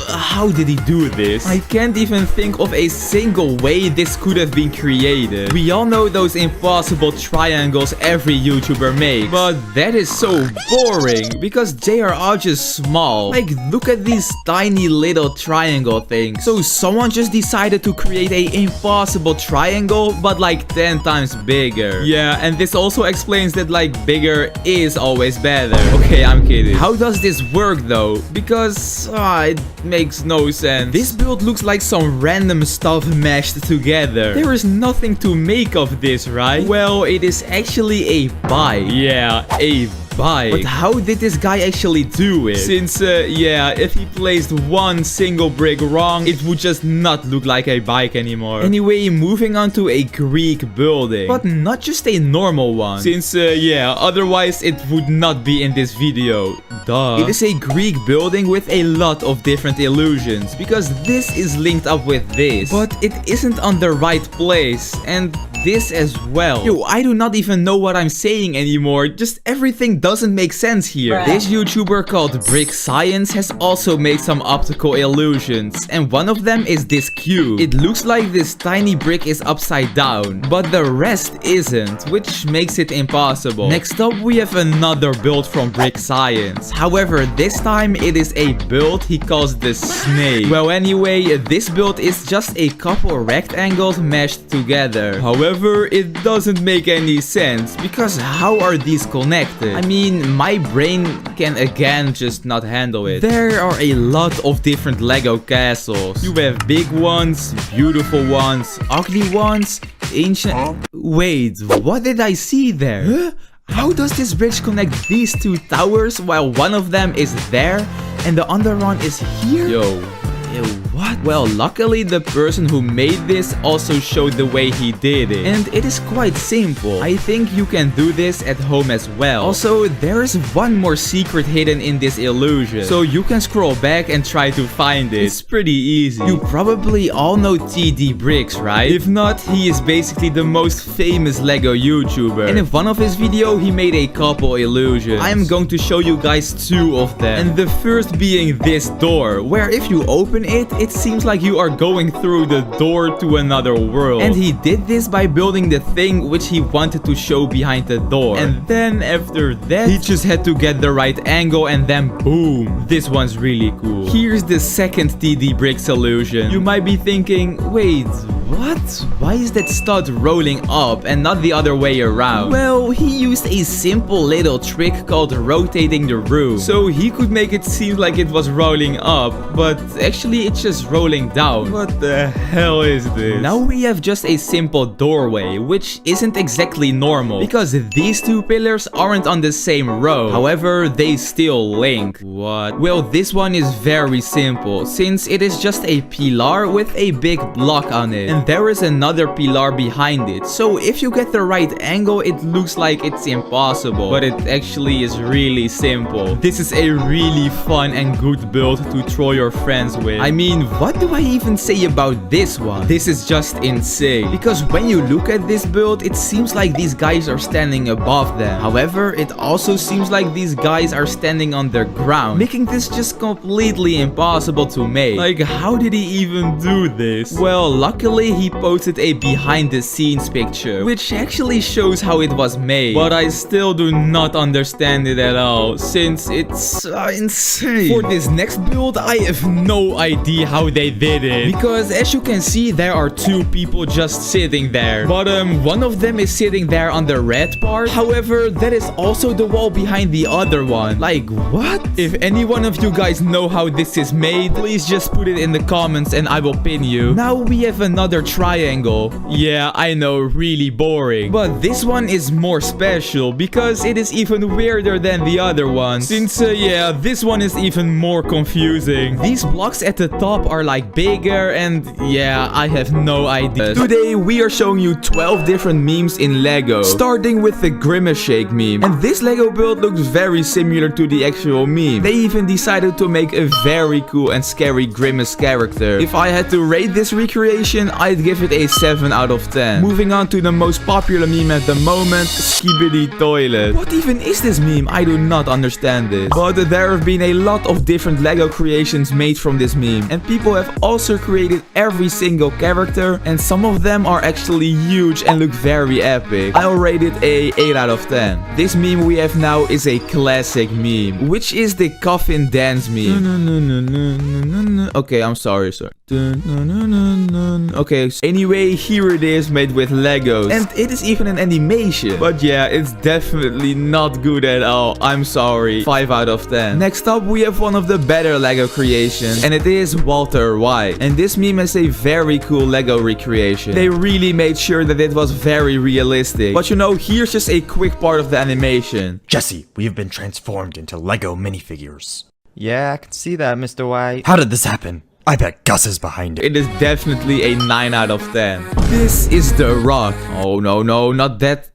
Speaker 2: how did he do this? I can't even think of a single way this could have been created. We all know those impossible triangles every YouTuber makes, but that is so boring because they are all just small. Like, look at these tiny little triangle things. So someone just decided to create a impossible triangle, but like 10 times bigger. Yeah, and this also explains that like bigger is always better. Okay, I'm kidding. How does this work though? Because it makes no sense. This build looks like some random stuff mashed together. There is nothing to make of this, right? Well, it is actually a bike. Yeah, a bike. But how did this guy actually do it? Since, yeah, if he placed one single brick wrong, it would just not look like a bike anymore. Anyway, moving on to a Greek building. But not just a normal one. Since, yeah, otherwise it would not be in this video. Duh. It is a Greek building with a lot of different illusions, because this is linked up with this. But it isn't on the right place. And this as well. Yo, I do not even know what I'm saying anymore. Just everything doesn't make sense here. This YouTuber called Brick Science has also made some optical illusions, and one of them is this cube. It looks like this tiny brick is upside down, but the rest isn't, which makes it impossible. Next up, we have another build from Brick Science. However, this time it is a build he calls the snake. Well, anyway, this build is just a couple rectangles mashed together. However, it doesn't make any sense, because how are these connected? I mean, my brain can again just not handle it. There are a lot of different Lego castles. You have big ones, beautiful ones, ugly ones, ancient... Wait, what did I see there? Huh? How does this bridge connect these two towers while one of them is there and the other one is here? Yo, what? Well, luckily the person who made this also showed the way he did it. And it is quite simple. I think you can do this at home as well. Also, there is one more secret hidden in this illusion. So you can scroll back and try to find it. It's pretty easy. You probably all know TD Bricks, right? If not, he is basically the most famous Lego YouTuber. And in one of his videos, he made a couple illusions. I am going to show you guys two of them. And the first being this door, where if you open it seems like you are going through the door to another world. And he did this by building the thing which he wanted to show behind the door. And then after that, he just had to get the right angle and then boom. This one's really cool. Here's the second TD brick solution. You might be thinking, wait, what? Why is that stud rolling up and not the other way around? Well, he used a simple little trick called rotating the room. So he could make it seem like it was rolling up, but actually it's just rolling down. What the hell is this? Now we have just a simple doorway, which isn't exactly normal because these two pillars aren't on the same row. However, they still link. What? Well, this one is very simple since it is just a pillar with a big block on it. And there is another pillar behind it. So if you get the right angle, it looks like it's impossible. But it actually is really simple. This is a really fun and good build to troll your friends with. I mean, what do I even say about this one? This is just insane. Because when you look at this build, it seems like these guys are standing above them. However, it also seems like these guys are standing on the ground, making this just completely impossible to make. Like, how did he even do this? Well, luckily he posted a behind the scenes picture, which actually shows how it was made. But I still do not understand it at all, since it's insane. For this next build, I have no idea how they did it. Because as you can see, there are two people just sitting there. But one of them is sitting there on the red part. However, that is also the wall behind the other one. Like, what? If any one of you guys know how this is made, please just put it in the comments and I will pin you. Now we have another triangle. Yeah, I know, really boring. But this one is more special because it is even weirder than the other one. Since, yeah, this one is even more confusing. These blocks at the top are like bigger and yeah, I have no idea. Today we are showing you 12 different memes in Lego, starting with the Grimace Shake meme. And this Lego build looks very similar to the actual meme. They even decided to make a very cool and scary Grimace character. If I had to rate this recreation, I'd give it a 7 out of 10. Moving on to the most popular meme at the moment, Skibidi Toilet. What even is this meme? I do not understand this. But there have been a lot of different Lego creations made from this meme, and people have also created every single character, and some of them are actually huge and look very epic. I'll rate it a 8 out of 10. This meme we have now is a classic meme, which is the coffin dance meme. Okay, I'm sorry, sir. Okay, so anyway, here it is made with Legos, and it is even an animation. But yeah, it's definitely not good at all. I'm sorry. 5 out of 10. Next up, we have one of the better Lego creations, and it is Walter White. And this meme is a very cool Lego recreation. They really made sure that it was very realistic. But you know, here's just a quick part of the animation.
Speaker 3: Jesse, we have been transformed into Lego minifigures.
Speaker 4: Yeah, I can see that, Mr. White.
Speaker 3: How did this happen? I bet Gus is behind it.
Speaker 2: It is definitely a 9 out of 10. This is The Rock. Oh, no, not that.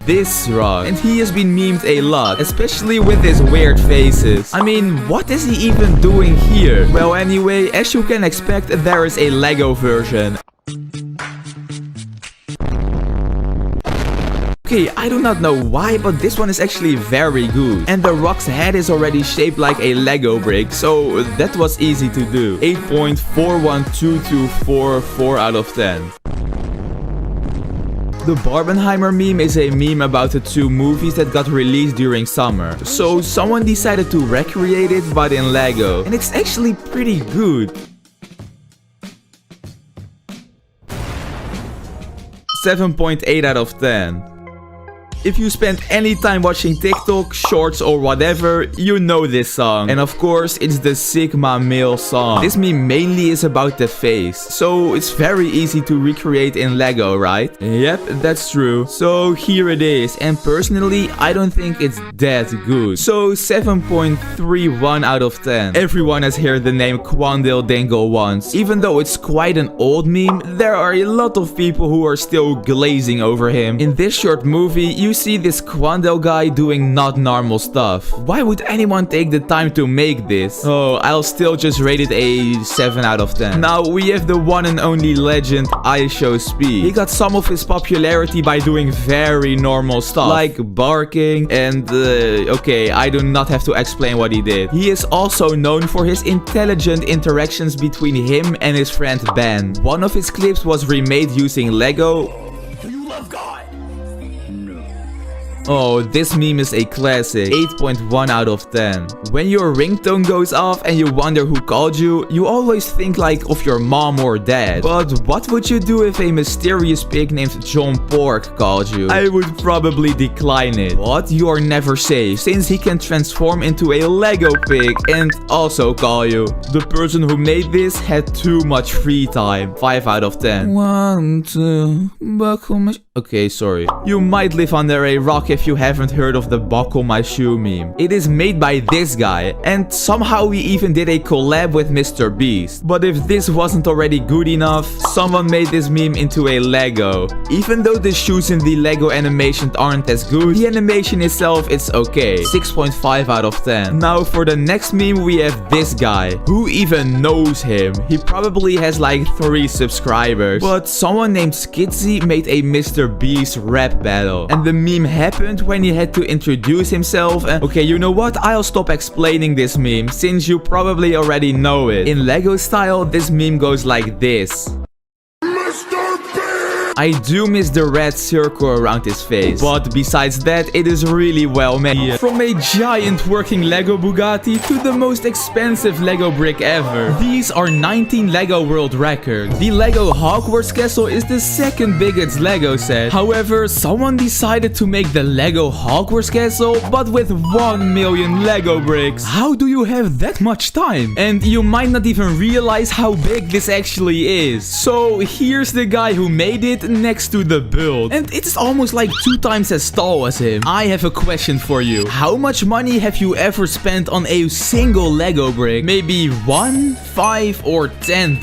Speaker 2: This Rock. And he has been memed a lot, especially with his weird faces. I mean, what is he even doing here? Well, anyway, as you can expect, there is a Lego version. Okay, I do not know why, but this one is actually very good. And The Rock's head is already shaped like a Lego brick, so that was easy to do. 8.41224 out of 10. The Barbenheimer meme is a meme about the two movies that got released during summer. So someone decided to recreate it, but in Lego. And it's actually pretty good. 7.8 out of 10. If you spend any time watching TikTok, shorts or whatever, you know this song. And of course, it's the Sigma male song. This meme mainly is about the face, so it's very easy to recreate in Lego, right? Yep, that's true. So here it is, and personally, I don't think it's that good. So 7.31 out of 10. Everyone has heard the name Quandale Dingle once. Even though it's quite an old meme, there are a lot of people who are still glazing over him. In this short movie, you see this Quando guy doing not normal stuff. Why would anyone take the time to make this? Oh, I'll still just rate it a 7 out of 10. Now we have the one and only legend IShowSpeed. He got some of his popularity by doing very normal stuff, like barking and okay, I do not have to explain what he did. He is also known for his intelligent interactions between him and his friend Ben. One of his clips was remade using Lego.
Speaker 3: Do you love God?
Speaker 2: Oh, this meme is a classic. 8.1 out of 10. When your ringtone goes off and you wonder who called you, you always think like of your mom or dad. But what would you do if a mysterious pig named John Pork called you? I would probably decline it. But you are never safe, since he can transform into a Lego pig and also call you. The person who made this had too much free time. 5 out of 10. 1, 2, buckle my... Okay, sorry. You might live under a rock if you haven't heard of the buckle my shoe meme. It is made by this guy, and somehow he even did a collab with Mr. Beast. But if this wasn't already good enough, someone made this meme into a Lego. Even though the shoes in the Lego animation aren't as good, the animation itself is okay. 6.5 out of 10. Now for the next meme we have this guy. Who even knows him? He probably has like 3 subscribers. But someone named Skitsy made a Mr. Beast rap battle. And the meme happened when he had to introduce himself and... Okay, you know what? I'll stop explaining this meme since you probably already know it. In Lego style, this meme goes like this. I do miss the red circle around his face, but besides that, it is really well made. From a giant working Lego Bugatti to the most expensive Lego brick ever. These are 19 Lego world records. The Lego Hogwarts Castle is the second biggest Lego set. However, someone decided to make the Lego Hogwarts Castle, but with 1 million Lego bricks. How do you have that much time? And you might not even realize how big this actually is. So here's the guy who made it next to the build, and it's almost like 2 times as tall as him. I have a question for you. How much money have you ever spent on a single Lego brick? Maybe $1, $5, or $10?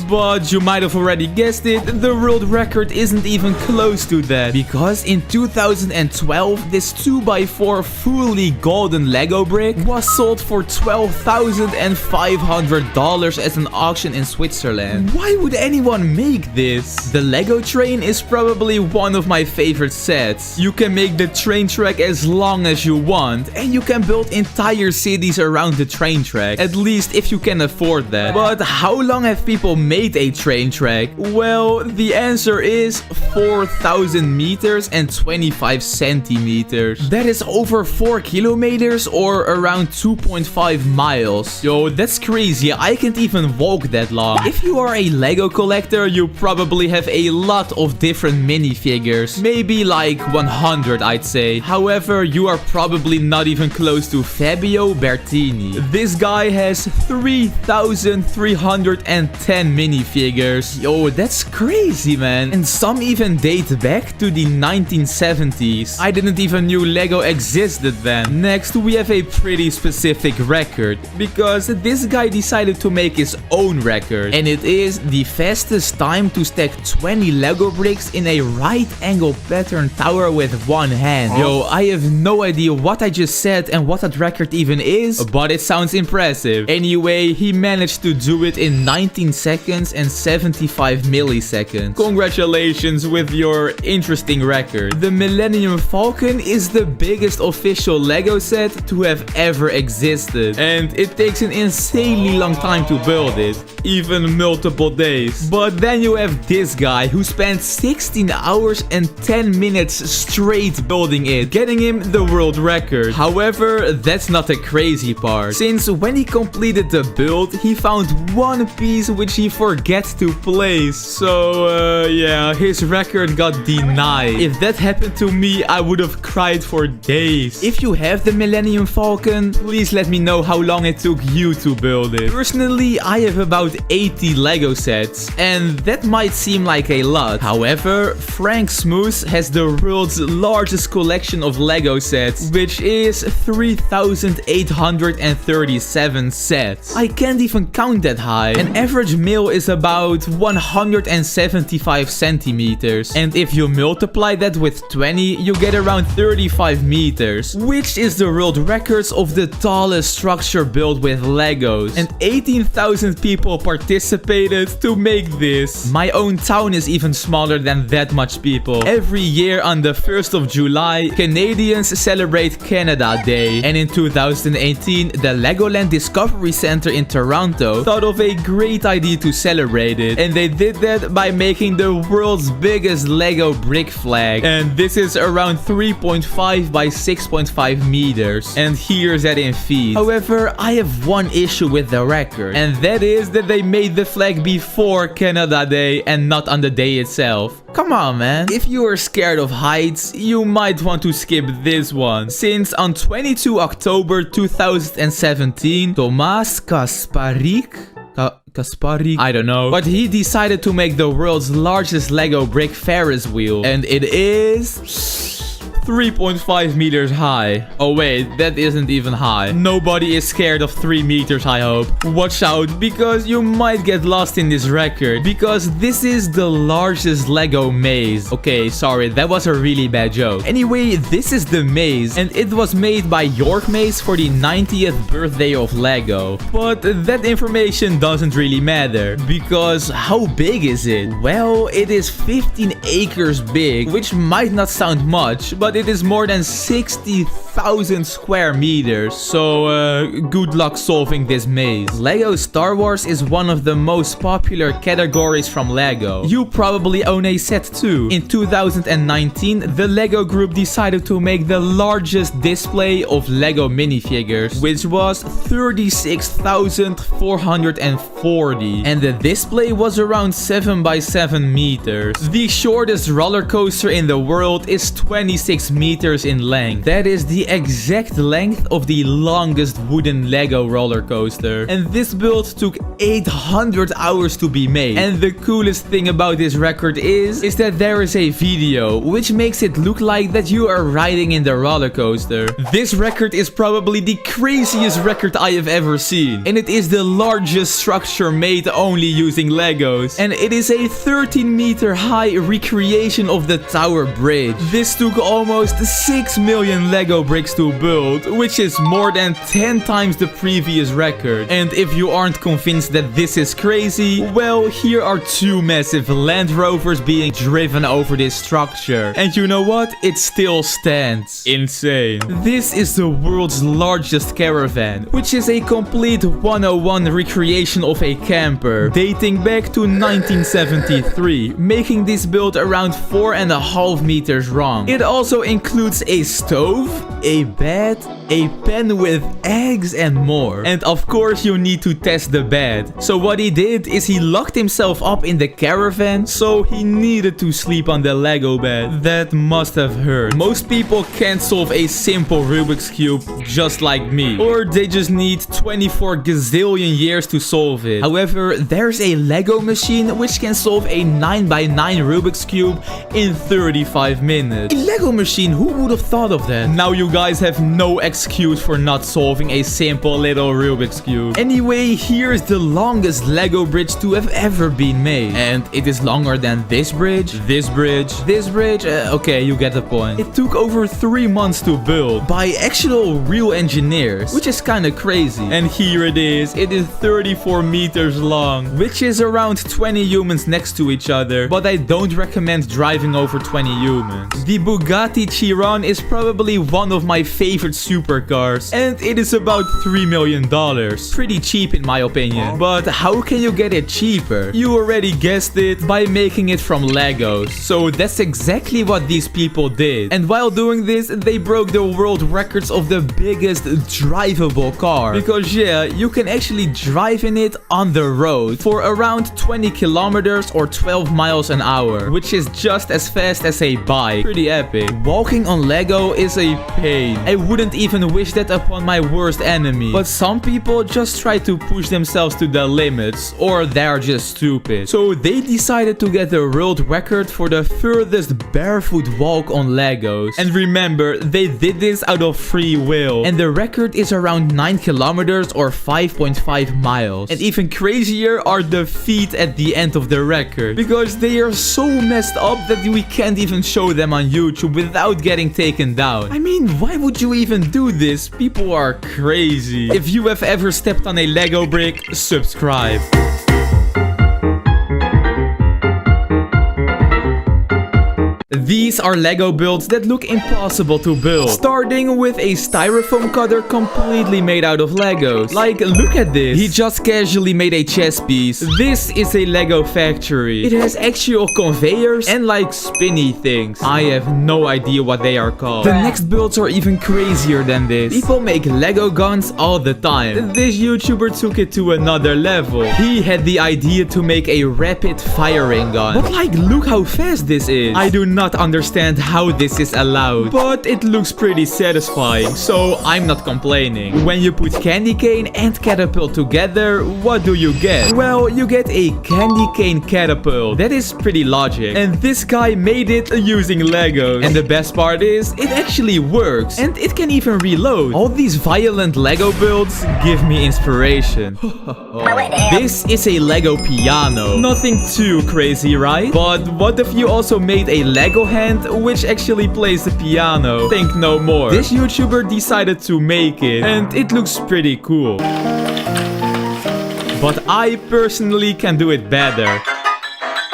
Speaker 2: But you might have already guessed it, the world record isn't even close to that, because in 2012 this 2x4 fully golden Lego brick was sold for $12,500 at an auction in Switzerland. Why would anyone make this? The Lego train is probably one of my favorite sets. You can make the train track as long as you want, and you can build entire cities around the train track, at least if you can afford that. But how long have people made a train track? Well, the answer is 4,000 meters and 25 centimeters. That is over 4 kilometers or around 2.5 miles. Yo, that's crazy. I can't even walk that long. If you are a Lego collector, you probably have a lot of different minifigures. Maybe like 100, I'd say. However, you are probably not even close to Fabio Bertini. This guy has 3,310 minifigures. Yo, that's crazy, man. And some even date back to the 1970s. I didn't even knew Lego existed then. Next, we have a pretty specific record, because this guy decided to make his own record. And it is the fastest time to stack 20 Lego bricks in a right angle pattern tower with one hand. Yo, I have no idea what I just said and what that record even is, but it sounds impressive. Anyway, he managed to do it in 19 seconds and 75 milliseconds. Congratulations with your interesting record. The Millennium Falcon is the biggest official Lego set to have ever existed, and it takes an insanely long time to build it, even multiple days. But then you have this guy who spent 16 hours and 10 minutes straight building it, getting him the world record. However, that's not the crazy part, since when he completed the build, he found one piece which he forgot to place. So, yeah, his record got denied. If that happened to me, I would have cried for days. If you have the Millennium Falcon, please let me know how long it took you to build it. Personally, I have about 80 Lego sets, and that might seem like a lot, lot. However, Frank Smooth has the world's largest collection of Lego sets, which is 3,837 sets. I can't even count that high. An average male is about 175 centimeters. And if you multiply that with 20, you get around 35 meters, which is the world records of the tallest structure built with Legos. And 18,000 people participated to make this. My own town is even smaller than that much people. Every year on the 1st of July, Canadians celebrate Canada Day. And in 2018, the Legoland Discovery Center in Toronto thought of a great idea to celebrate it. And they did that by making the world's biggest Lego brick flag. And this is around 3.5 by 6.5 meters. And here's that in feet. However, I have one issue with the record. And that is that they made the flag before Canada Day and not on the day itself. Come on, man. If you are scared of heights, you might want to skip this one. Since on 22 October 2017, Tomas Kasparik, I don't know, but he decided to make the world's largest Lego brick Ferris wheel. And it is 3.5 meters high. Oh wait, that isn't even high. Nobody is scared of 3 meters, I hope. Watch out, because you might get lost in this record, because this is the largest Lego maze. Okay, sorry, that was a really bad joke. Anyway, this is the maze, and it was made by York Maze for the 90th birthday of Lego. But that information doesn't really matter, because how big is it? Well, it is 15 acres big, which might not sound much, but it is more than 60,000 square meters. So good luck solving this maze. Lego Star Wars is one of the most popular categories from Lego. You probably own a set too. In 2019, the Lego group decided to make the largest display of Lego minifigures, which was 36,440. And the display was around 7 by 7 meters. The shortest roller coaster in the world is 26 meters in length. That is the exact length of the longest wooden Lego roller coaster. And this build took 800 hours to be made. And the coolest thing about this record is that there is a video, which makes it look like that you are riding in the roller coaster. This record is probably the craziest record I have ever seen. And it is the largest structure made only using Legos. And it is a 13-meter high recreation of the Tower Bridge. This took almost 6 million Lego bricks to build, which is more than 10 times the previous record. And if you aren't convinced that this is crazy, well, here are 2 massive Land Rovers being driven over this structure. And you know what? It still stands. Insane. This is the world's largest caravan, which is a complete 101 recreation of a camper, dating back to 1973, making this build around 4.5 meters long. It also includes a stove, a bed, a pen with eggs and more. And of course you need to test the bed. So what he did is he locked himself up in the caravan, so he needed to sleep on the Lego bed. That must have hurt. Most people can't solve a simple Rubik's Cube just like me, or they just need 24 gazillion years to solve it. However, there's a Lego machine which can solve a 9x9 Rubik's Cube in 35 minutes. A Lego machine, who would have thought of that? Now you guys have no excuse for not solving a simple little Rubik's Cube. Anyway, here's the longest Lego bridge to have ever been made. And it is longer than this bridge, this bridge, this bridge. Okay, you get the point. It took over 3 months to build by actual real engineers, which is kind of crazy. And here it is. It is 34 meters long, which is around 20 humans next to each other. But I don't recommend driving over 20 humans. The Bugatti Chiron is probably one of my favorite supercars, and it is about $3 million. Pretty cheap in my opinion. But how can you get it cheaper? You already guessed it, by making it from Legos. So that's exactly what these people did. And while doing this, they broke the world records of the biggest drivable car. Because yeah, you can actually drive in it on the road for around 20 kilometers or 12 miles an hour, which is just as fast as a bike. Pretty epic. Walking on Lego is a pain insane. I wouldn't even wish that upon my worst enemy. But some people just try to push themselves to the limits, or they're just stupid. So they decided to get the world record for the furthest barefoot walk on Legos. And remember, they did this out of free will. And the record is around 9 kilometers or 5.5 miles. And even crazier are the feet at the end of the record, because they are so messed up that we can't even show them on YouTube without getting taken down. I mean, why would you even do this? People are crazy. If you have ever stepped on a Lego brick, subscribe. These are Lego builds that look impossible to build. Starting with a styrofoam cutter completely made out of Legos. Like, look at this. He just casually made a chess piece. This is a Lego factory. It has actual conveyors and like spinny things. I have no idea what they are called. The next builds are even crazier than this. People make Lego guns all the time. This YouTuber took it to another level. He had the idea to make a rapid firing gun. But like, look how fast this is. I do not understand how this is allowed, but it looks pretty satisfying, so I'm not complaining. When you put candy cane and catapult together, what do you get? Well, you get a candy cane catapult. That is pretty logic. And this guy made it using Legos. And the best part is, it actually works. And it can even reload. All these violent Lego builds give me inspiration. This is a Lego piano. Nothing too crazy, right? But what if you also made a Lego hand which actually plays the piano? Think no more. This YouTuber decided to make it, and it looks pretty cool. But I personally can do it better.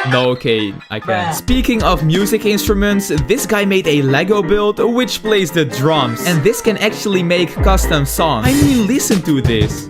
Speaker 2: No, okay, I can. Speaking of music instruments, this guy made a Lego build which plays the drums. And this can actually make custom songs. I mean, listen to this.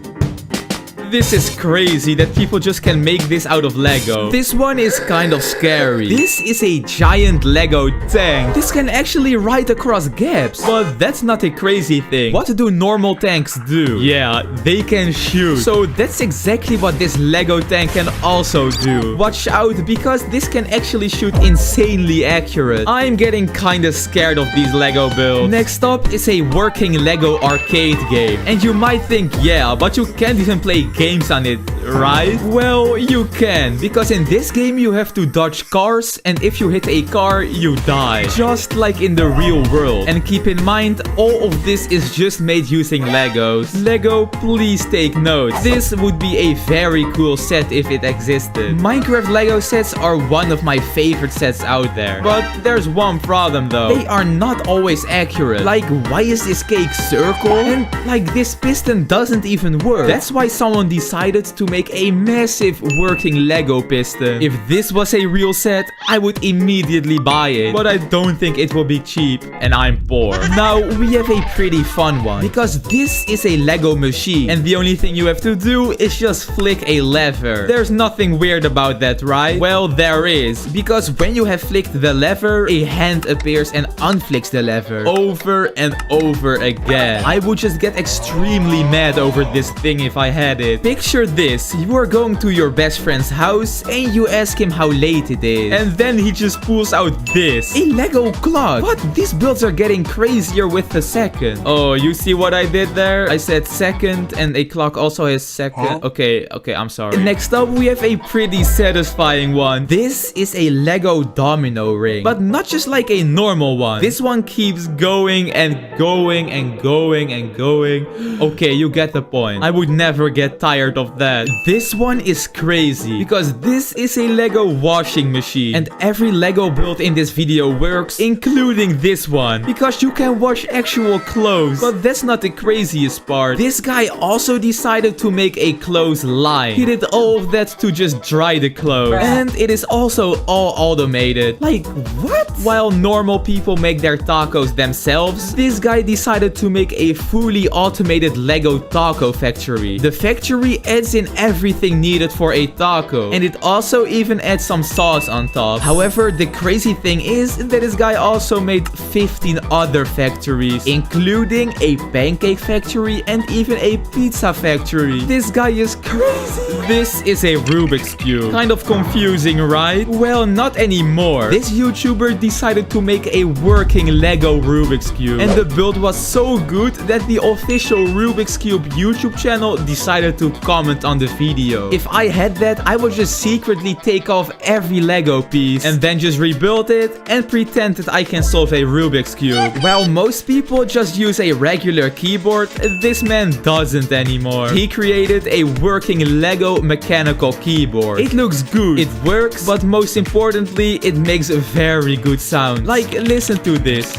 Speaker 2: This is crazy that people just can make this out of Lego. This one is kind of scary. This is a giant Lego tank. This can actually ride across gaps. But that's not a crazy thing. What do normal tanks do? Yeah, they can shoot. So that's exactly what this Lego tank can also do. Watch out, because this can actually shoot insanely accurate. I'm getting kinda scared of these Lego builds. Next up is a working Lego arcade game. And you might think, yeah, but you can't even play games on it, right? Well, you can, because in this game you have to dodge cars, and if you hit a car, you die. Just like in the real world. And keep in mind, all of this is just made using Legos. Lego, please take note. This would be a very cool set if it existed. Minecraft Lego sets are one of my favorite sets out there. But there's one problem though. They are not always accurate. Like, why is this cake circle? And like, this piston doesn't even work. That's why someone decided to make a massive working Lego piston. If this was a real set, I would immediately buy it. But I don't think it will be cheap, and I'm poor. Now, we have a pretty fun one, because this is a Lego machine, and the only thing you have to do is just flick a lever. There's nothing weird about that, right? Well, there is, because when you have flicked the lever, a hand appears and unflicks the lever over and over again. I would just get extremely mad over this thing if I had it. Picture this, you are going to your best friend's house and you ask him how late it is. And then he just pulls out this. A Lego clock. What? These builds are getting crazier with the second. Oh, you see what I did there? I said second and a clock also has second. Huh? Okay, I'm sorry. Next up, we have a pretty satisfying one. This is a Lego domino ring. But not just like a normal one. This one keeps going and going and going and going. Okay, you get the point. I would never get tired of that. This one is crazy because this is a Lego washing machine, and every Lego build in this video works, including this one, because you can wash actual clothes. But that's not the craziest part. This guy also decided to make a clothes line. He did all of that to just dry the clothes, and it is also all automated. Like, what? While normal people make their tacos themselves, this guy decided to make a fully automated Lego taco factory. The factory factory adds in everything needed for a taco. And it also even adds some sauce on top. However, the crazy thing is that this guy also made 15 other factories, including a pancake factory and even a pizza factory. This guy is crazy. This is a Rubik's Cube. Kind of confusing, right? Well, not anymore. This YouTuber decided to make a working Lego Rubik's Cube. And the build was so good that the official Rubik's Cube YouTube channel decided to comment on the video. If I had that, I would just secretly take off every Lego piece and then just rebuild it and pretend that I can solve a Rubik's Cube. While most people just use a regular keyboard, this man doesn't anymore. He created a working Lego mechanical keyboard. It looks good, it works, but most importantly, it makes a very good sound. Like, listen to this.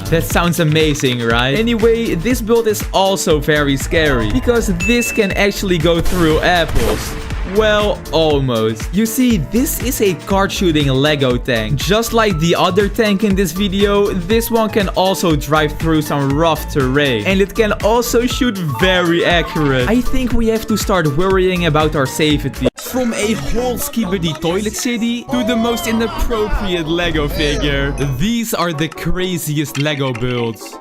Speaker 2: That sounds amazing, right? Anyway, this build is also very scary because this can actually go through apples. Well, almost. You see, this is a card shooting Lego tank. Just like the other tank in this video, this one can also drive through some rough terrain. And it can also shoot very accurate. I think we have to start worrying about our safety. From a whole skibidi toilet city to the most inappropriate Lego figure. These are the craziest Lego builds.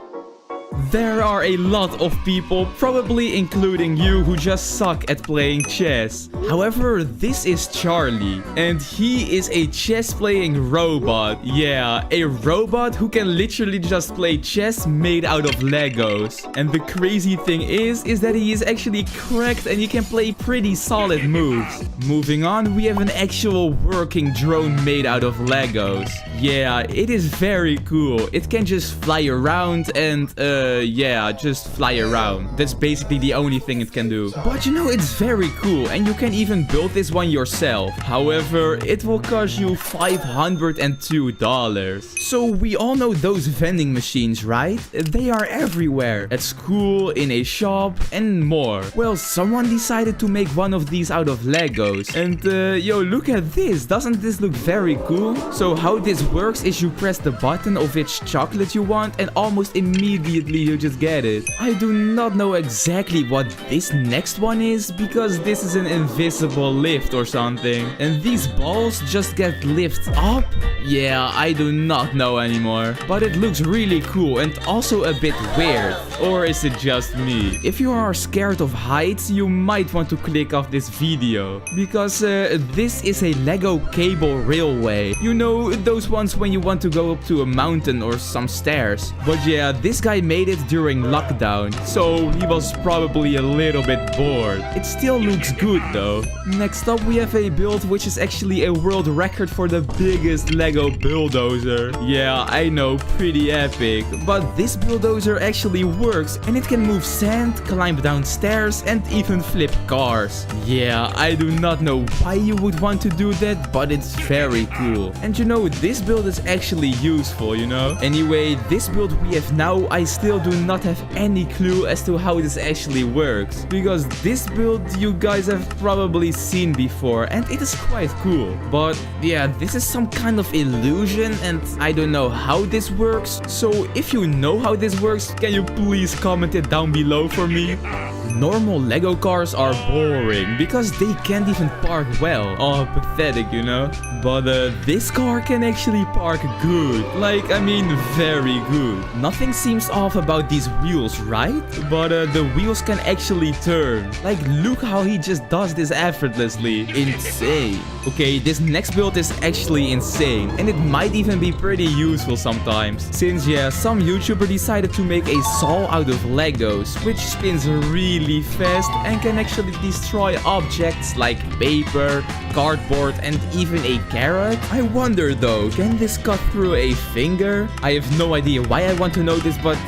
Speaker 2: There are a lot of people, probably including you, who just suck at playing chess. However, this is Charlie, and he is a chess-playing robot. Yeah, a robot who can literally just play chess made out of Legos. And the crazy thing is that he is actually cracked and he can play pretty solid moves. Moving on, we have an actual working drone made out of Legos. Yeah, it is very cool. It can just fly around and, yeah, just fly around. That's basically the only thing it can do. But you know, it's very cool and you can even build this one yourself. However, it will cost you $502. So we all know those vending machines, right? They are everywhere. At school, in a shop, and more. Well, someone decided to make one of these out of Legos. And yo, look at this. Doesn't this look very cool? So how this works is you press the button of which chocolate you want and almost immediately you just get it. I do not know exactly what this next one is because this is an invisible lift or something. And these balls just get lifted up? Yeah, I do not know anymore. But it looks really cool and also a bit weird. Or is it just me? If you are scared of heights, you might want to click off this video. Because this is a Lego cable railway. You know, those ones when you want to go up to a mountain or some stairs. But yeah, this guy made it during lockdown, so he was probably a little bit bored. It still looks good though. Next up we have a build which is actually a world record for the biggest Lego bulldozer. Yeah, I know, pretty epic. But this bulldozer actually works and it can move sand, climb down stairs and even flip cars. Yeah, I do not know why you would want to do that, but it's very cool. And you know, this build is actually useful, you know? Anyway, this build we have now, I still do not have any clue as to how this actually works. Because this build you guys have probably seen before and it is quite cool. But yeah, this is some kind of illusion and I don't know how this works. So if you know how this works, can you please comment it down below for me? Normal Lego cars are boring because they can't even park well. Oh, pathetic, you know? But this car can actually park good. Like, I mean, very good. Nothing seems off about these wheels, right? But the wheels can actually turn. Like, look how he just does this effortlessly. Insane. Okay, this next build is actually insane. And it might even be pretty useful sometimes. Since, yeah, some YouTuber decided to make a saw out of Legos, which spins really fast and can actually destroy objects like paper, cardboard, and even a carrot. I wonder though, can this cut through a finger? I have no idea why I want to know this, but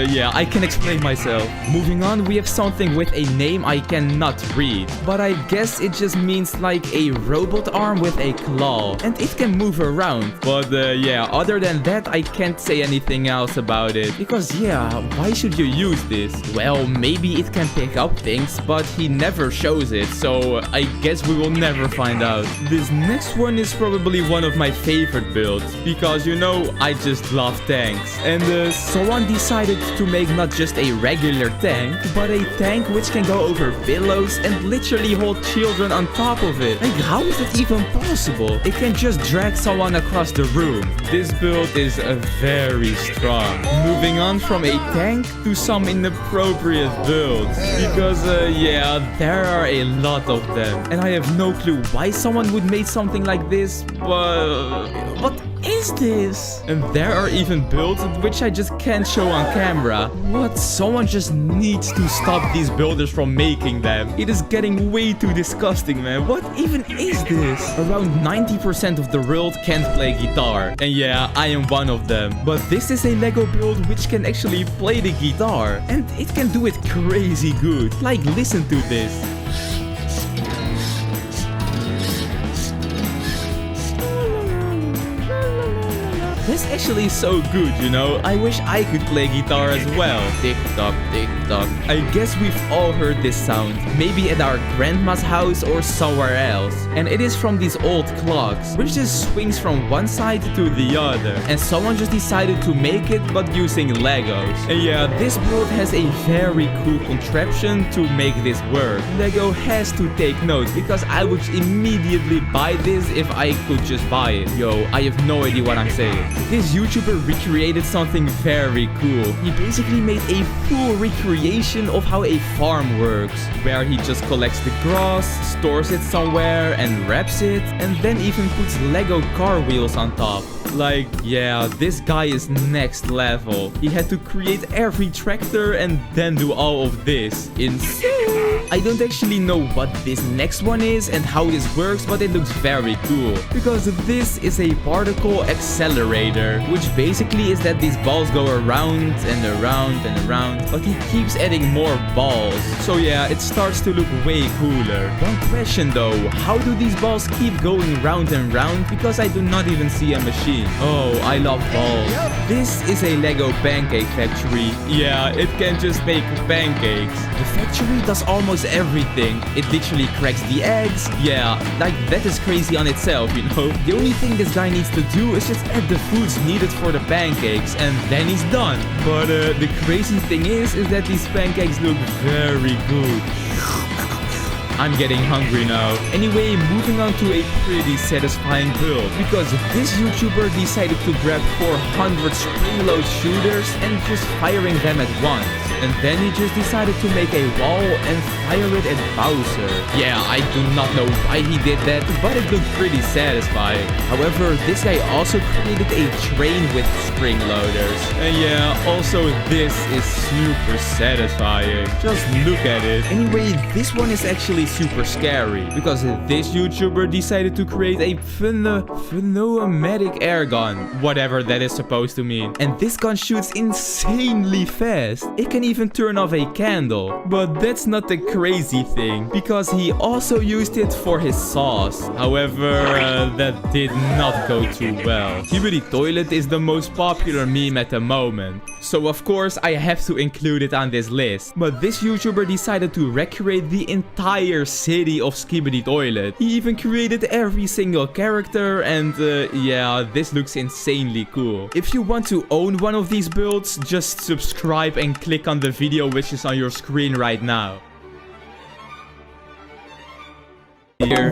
Speaker 2: yeah, I can explain myself. Moving on, we have something with a name I cannot read, but I guess it just means like a a robot arm with a claw. And it can move around. But yeah, other than that, I can't say anything else about it. Because yeah, why should you use this? Well, maybe it can pick up things, but he never shows it. So I guess we will never find out. This next one is probably one of my favorite builds. Because you know, I just love tanks. And someone decided to make not just a regular tank, but a tank which can go over pillows and literally hold children on top of it. Like, how is that even possible? It can just drag someone across the room. This build is very strong. Moving on from a tank to some inappropriate builds. Because yeah, there are a lot of them. And I have no clue why someone would make something like this, but what is this? And there are even builds which I just can't show on camera. What? Someone just needs to stop these builders from making them. It is getting way too disgusting, man. What even is this? Around 90% of the world can't play guitar. And yeah, I am one of them. But this is a Lego build which can actually play the guitar. And it can do it crazy good. Like, listen to this. That's actually so good, you know? I wish I could play guitar as well. Tick tock, tick tock. I guess we've all heard this sound. Maybe at our grandma's house or somewhere else. And it is from these old clocks, which just swings from one side to the other. And someone just decided to make it, but using Legos. And yeah, this build has a very cool contraption to make this work. Lego has to take note, because I would immediately buy this if I could just buy it. Yo, I have no idea what I'm saying. This YouTuber recreated something very cool. He basically made a full recreation of how a farm works, where he just collects the grass, stores it somewhere and wraps it, and then even puts Lego car wheels on top. Like, yeah, this guy is next level. He had to create every tractor and then do all of this. Insane. I don't actually know what this next one is and how this works, but it looks very cool. Because this is a particle accelerator, which basically is that these balls go around and around and around, but he keeps adding more balls. So yeah, it starts to look way cooler. One question though, how do these balls keep going round and round? Because I do not even see a machine. Oh, I love balls. This is a Lego pancake factory. Yeah, it can just make pancakes. The factory does almost everything. It literally cracks the eggs. Yeah, like that is crazy on itself, you know. The only thing this guy needs to do is just add the foods needed for the pancakes and then he's done. But the crazy thing is that these pancakes look very good. I'm getting hungry now. Anyway, moving on to a pretty satisfying build, because this YouTuber decided to grab 400 spring-load shooters and just firing them at once. And then he just decided to make a wall and fire it at Bowser. Yeah, I do not know why he did that, but it looked pretty satisfying. However, this guy also created a train with spring loaders. And yeah, also this is super satisfying. Just look at it. Anyway, this one is actually super scary, because this YouTuber decided to create a pneumatic air gun, whatever that is supposed to mean. And this gun shoots insanely fast. It can even turn off a candle. But that's not the crazy thing, because he also used it for his sauce. However, that did not go too well. Skibidi Toilet is the most popular meme at the moment, so of course I have to include it on this list. But this YouTuber decided to recreate the entire city of Skibidi Toilet. He even created every single character, and yeah, this looks insanely cool. If you want to own one of these builds, just subscribe and click on the video which is on your screen right now.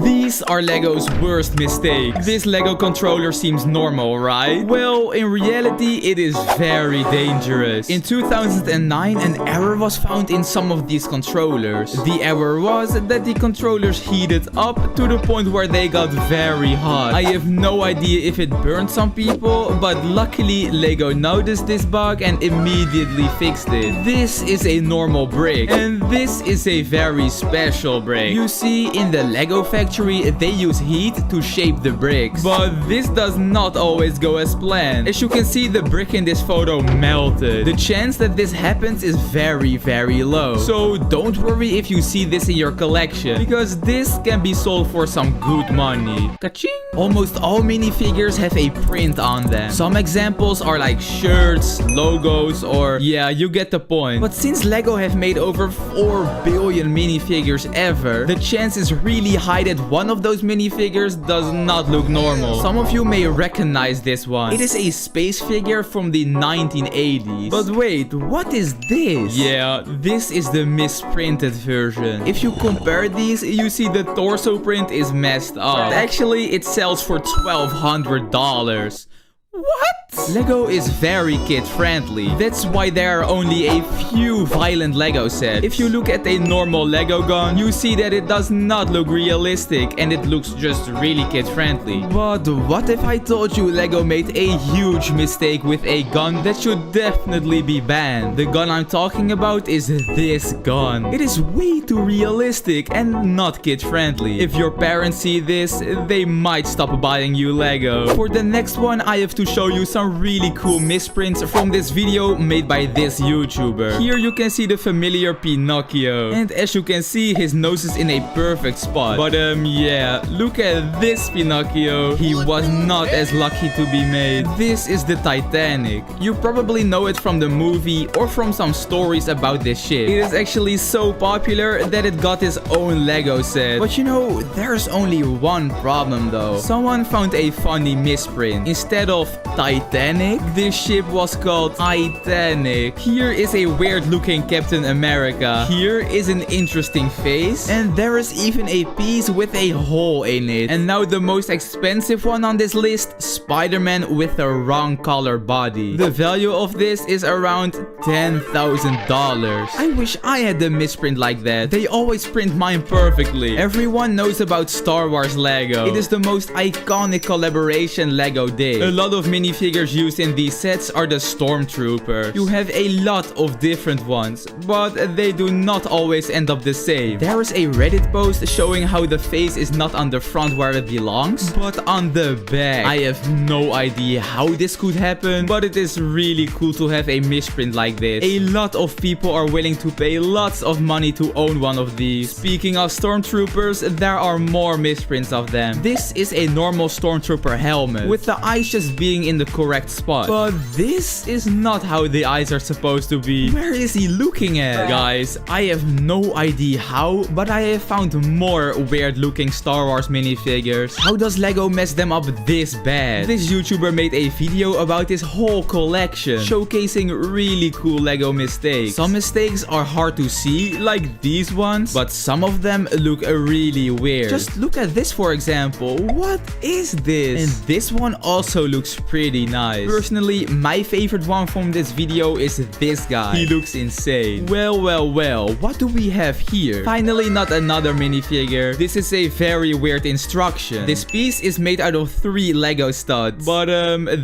Speaker 2: These are Lego's worst mistakes. This Lego controller seems normal, right? Well, in reality, it is very dangerous. In 2009, an error was found in some of these controllers. The error was that the controllers heated up to the point where they got very hot. I have no idea if it burned some people, but luckily Lego noticed this bug and immediately fixed it. This is a normal brick, and this is a very special brick. You see, in the Lego Lego factory, they use heat to shape the bricks. But this does not always go as planned. As you can see, the brick in this photo melted. The chance that this happens is very, very low. So don't worry if you see this in your collection, because this can be sold for some good money. Ka-ching! Almost all minifigures have a print on them. Some examples are like shirts, logos, or yeah, you get the point. But since Lego have made over 4 billion minifigures ever, the chance is really high that one of those minifigures does not look normal. Some of you may recognize this one. It is a space figure from the 1980s. But wait, what is this? Yeah, this is the misprinted version. If you compare these, you see the torso print is messed up. Actually, it sells for $1,200. What? Lego is very kid-friendly. That's why there are only a few violent Lego sets. If you look at a normal Lego gun, you see that it does not look realistic and it looks just really kid-friendly. But what if I told you Lego made a huge mistake with a gun that should definitely be banned? The gun I'm talking about is this gun. It is way too realistic and not kid-friendly. If your parents see this, they might stop buying you Lego. For the next one, I have to show you some really cool misprints from this video made by this YouTuber. Here you can see the familiar Pinocchio. And as you can see, his nose is in a perfect spot. But yeah, look at this Pinocchio. He was not as lucky to be made. This is the Titanic. You probably know it from the movie or from some stories about this ship. It is actually so popular that it got its own Lego set. But you know, there's only one problem though. Someone found a funny misprint. Instead of Titanic, this ship was called Titanic. Here is a weird looking Captain America. Here is an interesting face. And there is even a piece with a hole in it. And now the most expensive one on this list, Spider-Man with the wrong color body. The value of this is around $10,000. I wish I had a misprint like that. They always print mine perfectly. Everyone knows about Star Wars Lego. It is the most iconic collaboration Lego did. A lot of minifigures used in these sets are the Stormtroopers. You have a lot of different ones, but they do not always end up the same. There is a Reddit post showing how the face is not on the front where it belongs, but on the back. I have no idea how this could happen, but it is really cool to have a misprint like this. A lot of people are willing to pay lots of money to own one of these. Speaking of Stormtroopers, there are more misprints of them. This is a normal Stormtrooper helmet, with the eyes just being in the correct spot. But this is not how the eyes are supposed to be. Where is he looking at? Guys, I have no idea how, but I have found more weird looking Star Wars minifigures. How does Lego mess them up this bad? This YouTuber made a video about his whole collection, showcasing really cool Lego mistakes. Some mistakes are hard to see, like these ones, but some of them look really weird. Just look at this for example. What is this? And this one also looks pretty nice. Personally, my favorite one from this video is this guy. He looks insane. Well, what do we have here? Finally, not another minifigure. This is a very weird instruction. This piece is made out of 3 Lego studs, but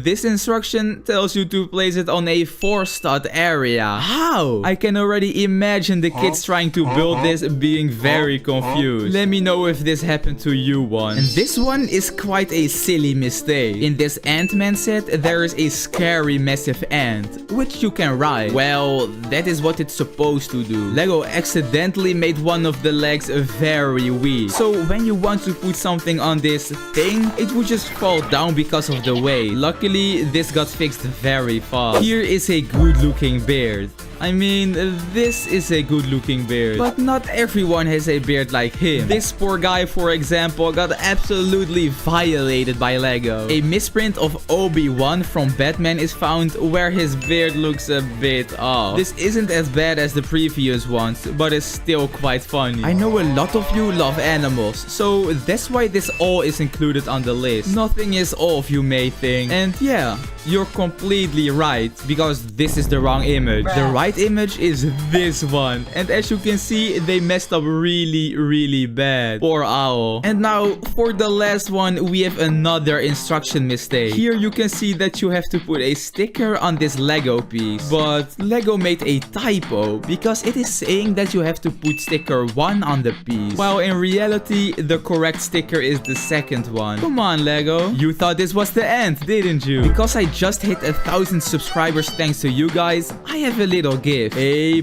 Speaker 2: this instruction tells you to place it on a 4-stud area. How? I can already imagine the kids trying to build this being very confused. Let me know if this happened to you once. And this one is quite a silly mistake. In this Ant-Man set, there is a scary massive ant, which you can ride. Well, that is what it's supposed to do. Lego accidentally made one of the legs very weak. So when you want to put something on this thing, it would just fall down because of the weight. Luckily, this got fixed very fast. Here is a good looking beard. I mean, this is a good looking beard, but not everyone has a beard like him. This poor guy, for example, got absolutely violated by Lego. A misprint of Obi-Wan from Batman is found where his beard looks a bit off. This isn't as bad as the previous ones, but it's still quite funny. I know a lot of you love animals, so that's why this all is included on the list. Nothing is off, you may think. And yeah, you're completely right, because this is the wrong image. The right right image is this one. And as you can see, they messed up really bad. Poor owl. And now for the last one, we have another instruction mistake. Here you can see that you have to put a sticker on this Lego piece. But Lego made a typo because it is saying that you have to put sticker 1 on the piece. While in reality, the correct sticker is the second one. Come on, Lego. You thought this was the end, didn't you? Because I just hit 1,000 subscribers thanks to you guys, I have a little gift. A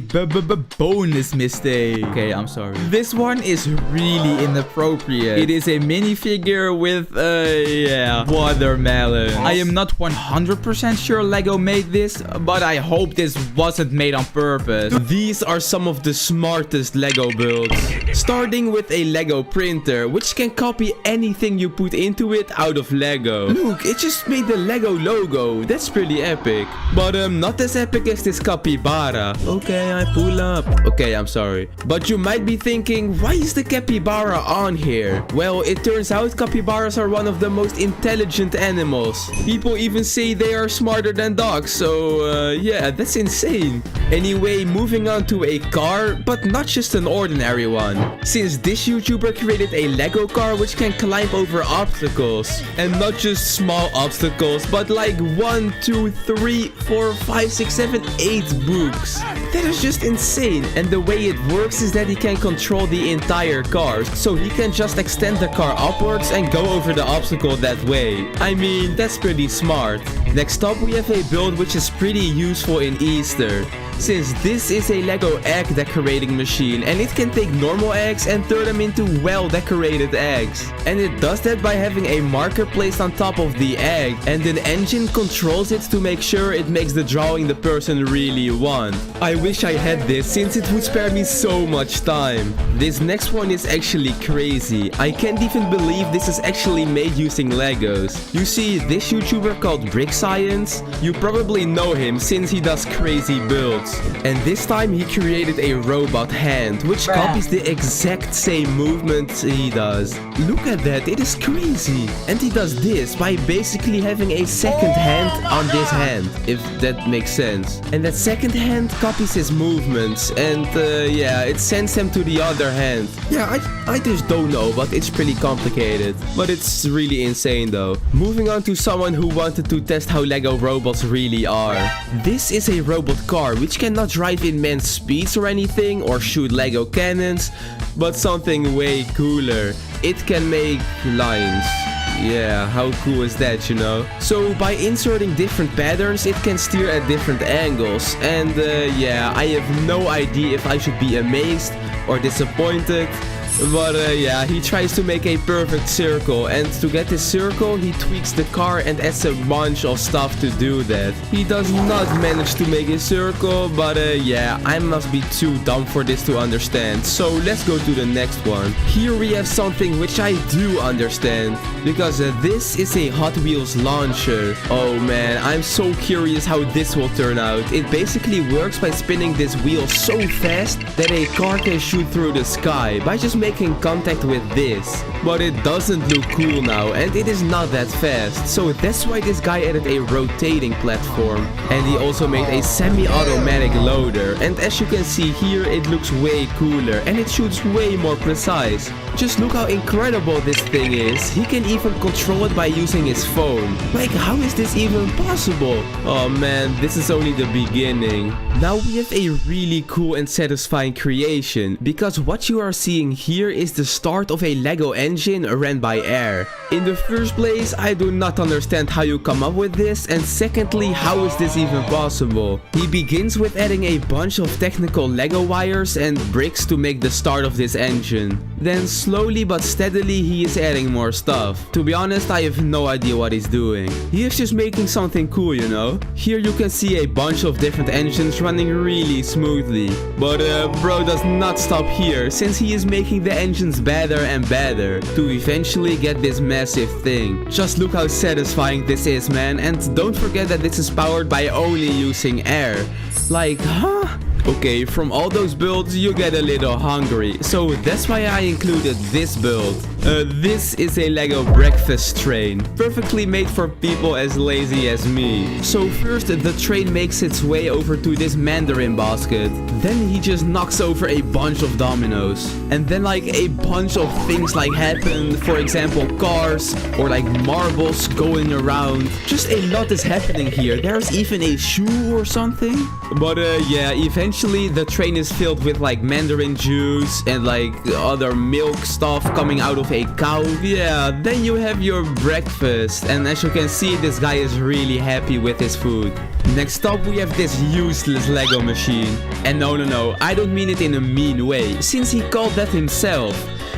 Speaker 2: bonus mistake. Okay, I'm sorry. This one is really inappropriate. It is a minifigure with, watermelon. I am not 100% sure Lego made this, but I hope this wasn't made on purpose.
Speaker 1: These are some of the smartest Lego builds. Starting with a Lego printer, which can copy anything you put into it out of Lego. Look, it just made the Lego logo. That's pretty epic. But not as epic as this capybara. Okay, I pull up. Okay, I'm sorry. But you might be thinking, why is the capybara on here? Well, it turns out capybaras are one of the most intelligent animals. People even say they are smarter than dogs. So, yeah, that's insane. Anyway, moving on to a car, but not just an ordinary one. Since this YouTuber created a Lego car which can climb over obstacles. And not just small obstacles, but like 1, 2, 3, 4, 5, 6, 7, 8 books. That is just insane. And the way it works is that he can control the entire car. So he can just extend the car upwards and go over the obstacle that way. I mean, that's pretty smart. Next up, we have a build which is pretty useful in Easter. Since this is a Lego egg decorating machine and it can take normal eggs and turn them into well decorated eggs. And it does that by having a marker placed on top of the egg and an engine controls it to make sure it makes the drawing the person really wants. I wish I had this since it would spare me so much time. This next one is actually crazy. I can't even believe this is actually made using Legos. You see, this YouTuber called Brick Science, you probably know him since he does crazy builds. And this time he created a robot hand, which copies the exact same movements he does. Look at that, it is crazy. And he does this by basically having a second hand on this hand, if that makes sense. And that second hand copies his movements and yeah, it sends them to the other hand. Yeah, I just don't know, but it's pretty complicated. But it's really insane though. Moving on to someone who wanted to test how Lego robots really are. This is a robot car which cannot drive immense speeds or anything or shoot Lego cannons, but something way cooler. It can make lines. Yeah, how cool is that, you know? So by inserting different patterns, it can steer at different angles. And yeah, I have no idea if I should be amazed or disappointed. But yeah, he tries to make a perfect circle, and to get this circle he tweaks the car and adds a bunch of stuff to do that. He does not manage to make a circle, but yeah, I must be too dumb for this to understand. So let's go to the next one. Here we have something which I do understand, because this is a Hot Wheels launcher. Oh man, I'm so curious how this will turn out. It basically works by spinning this wheel so fast that a car can shoot through the sky by just making contact with this. But it doesn't look cool now and it is not that fast. So that's why this guy added a rotating platform. And he also made a semi-automatic loader. And as you can see here, it looks way cooler and it shoots way more precise. Just look how incredible this thing is. He can even control it by using his phone. Like, how is this even possible? Oh man, this is only the beginning. Now we have a really cool and satisfying creation, because what you are seeing here is the start of a Lego engine ran by air. In the first place, I do not understand how you come up with this, and secondly, how is this even possible? He begins with adding a bunch of technical Lego wires and bricks to make the start of this engine. Then slowly but steadily he is adding more stuff. To be honest, I have no idea what he's doing. He is just making something cool, you know? Here you can see a bunch of different engines running really smoothly. But bro does not stop here, since he is making the engines better and better to eventually get this massive thing. Just look how satisfying this is, man, and don't forget that this is powered by only using air. Like, huh? Okay, from all those builds you get a little hungry, so that's why I included this build. This is a Lego breakfast train, perfectly made for people as lazy as me. So first the train makes its way over to this mandarin basket. Then he just knocks over a bunch of dominoes. And then like a bunch of things like happen, for example cars or like marbles going around. Just a lot is happening here. There's even a shoe or something. But yeah, eventually the train is filled with like mandarin juice and like other milk stuff coming out of a cow. Yeah, then you have your breakfast. And as you can see, this guy is really happy with his food. Next up we have this useless Lego machine. And no, I don't mean it in a mean way, since he called that himself.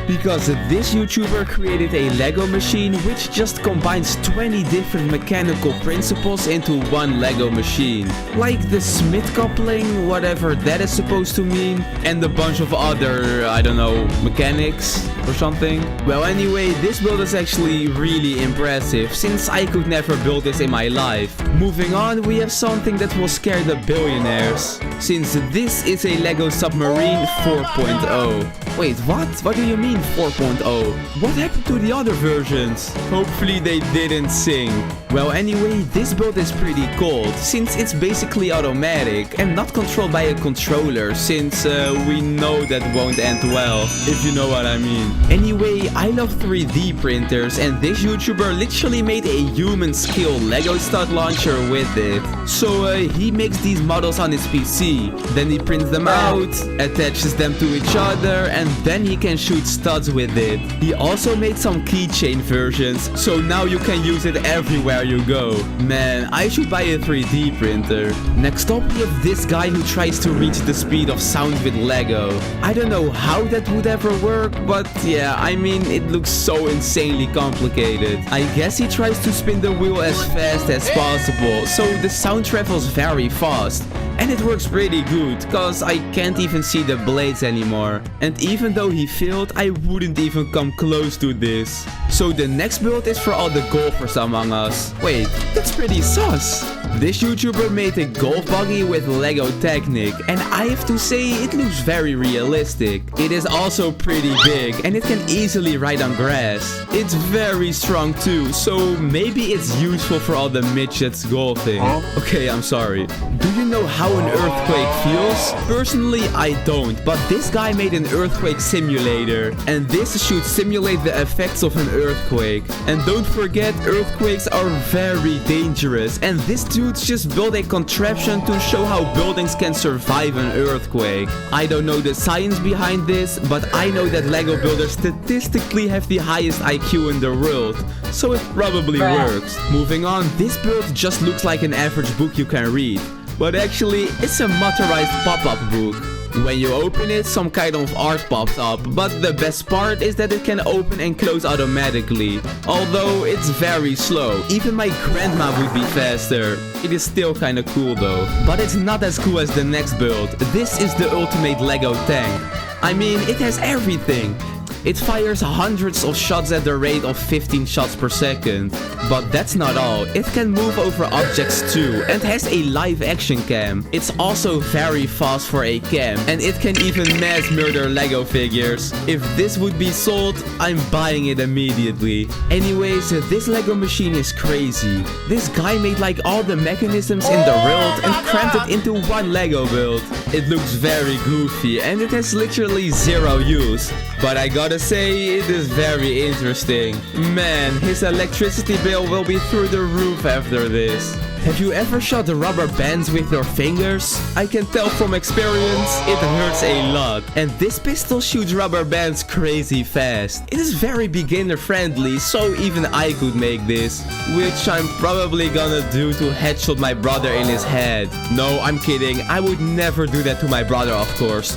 Speaker 1: Because this YouTuber created a Lego machine which just combines 20 different mechanical principles into one Lego machine. Like the Smith coupling, whatever that is supposed to mean, and a bunch of other, I don't know, mechanics or something. Well anyway, this build is actually really impressive, since I could never build this in my life. Moving on, we have something that will scare the billionaires, since this is a Lego Submarine 4.0. Wait, what? What do you mean 4.0? What happened to the other versions? Hopefully they didn't sing. Well anyway, this build is pretty cool, since it's basically automatic and not controlled by a controller, since we know that won't end well, if you know what I mean. Anyway, I love 3D printers, and this YouTuber literally made a human scale Lego stud launcher with it. So he makes these models on his PC, then he prints them out, attaches them to each other, and then he can shoot studs with it. He also made some keychain versions, so now you can use it everywhere you go. Man, I should buy a 3D printer. Next up we have this guy who tries to reach the speed of sound with Lego. I don't know how that would ever work, but yeah, I mean, it looks so insanely complicated. I guess he tries to spin the wheel as fast as possible, so the sound travels very fast. And it works pretty good, cause I can't even see the blades anymore. And even though he failed, I wouldn't even come close to this. So the next build is for all the golfers among us. Wait, that's pretty sus. This YouTuber made a golf buggy with Lego Technic, and I have to say it looks very realistic. It is also pretty big, and it can easily ride on grass. It's very strong too, so maybe it's useful for all the midgets golfing. Okay, I'm sorry. Do you know how an earthquake feels? Personally, I don't, but this guy made an earthquake simulator, and this should simulate the effects of an earthquake. And don't forget, earthquakes are very dangerous, and this dude's just built a contraption to show how buildings can survive an earthquake. I don't know the science behind this, but I know that Lego builders statistically have the highest IQ in the world, so it probably works. Moving on, this build just looks like an average book you can read, but actually it's a motorized pop-up book. When you open it, some kind of art pops up, but the best part is that it can open and close automatically, although it's very slow. Even my grandma would be faster. It is still kinda cool though. But it's not as cool as the next build. This is the ultimate Lego tank. I mean, it has everything. It fires hundreds of shots at the rate of 15 shots per second. But that's not all. It can move over objects too, and has a live action cam. It's also very fast for a cam, and it can even mass murder Lego figures. If this would be sold, I'm buying it immediately. Anyways, this Lego machine is crazy. This guy made like all the mechanisms in the world and crammed it into one Lego build. It looks very goofy, and it has literally zero use. But I gotta say, it is very interesting. Man, his electricity bill will be through the roof after this. Have you ever shot rubber bands with your fingers? I can tell from experience, it hurts a lot. And this pistol shoots rubber bands crazy fast. It is very beginner friendly, so even I could make this. Which I'm probably gonna do to headshot my brother in his head. No, I'm kidding. I would never do that to my brother, of course.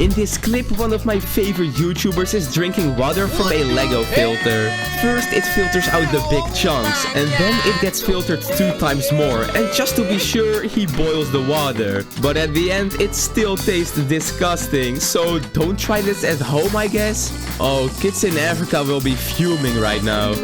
Speaker 1: In this clip, one of my favorite YouTubers is drinking water from a Lego filter. First, it filters out the big chunks, and then it gets filtered 2 times more, and just to be sure, he boils the water. But at the end, it still tastes disgusting, so don't try this at home, I guess. Oh, kids in Africa will be fuming right now.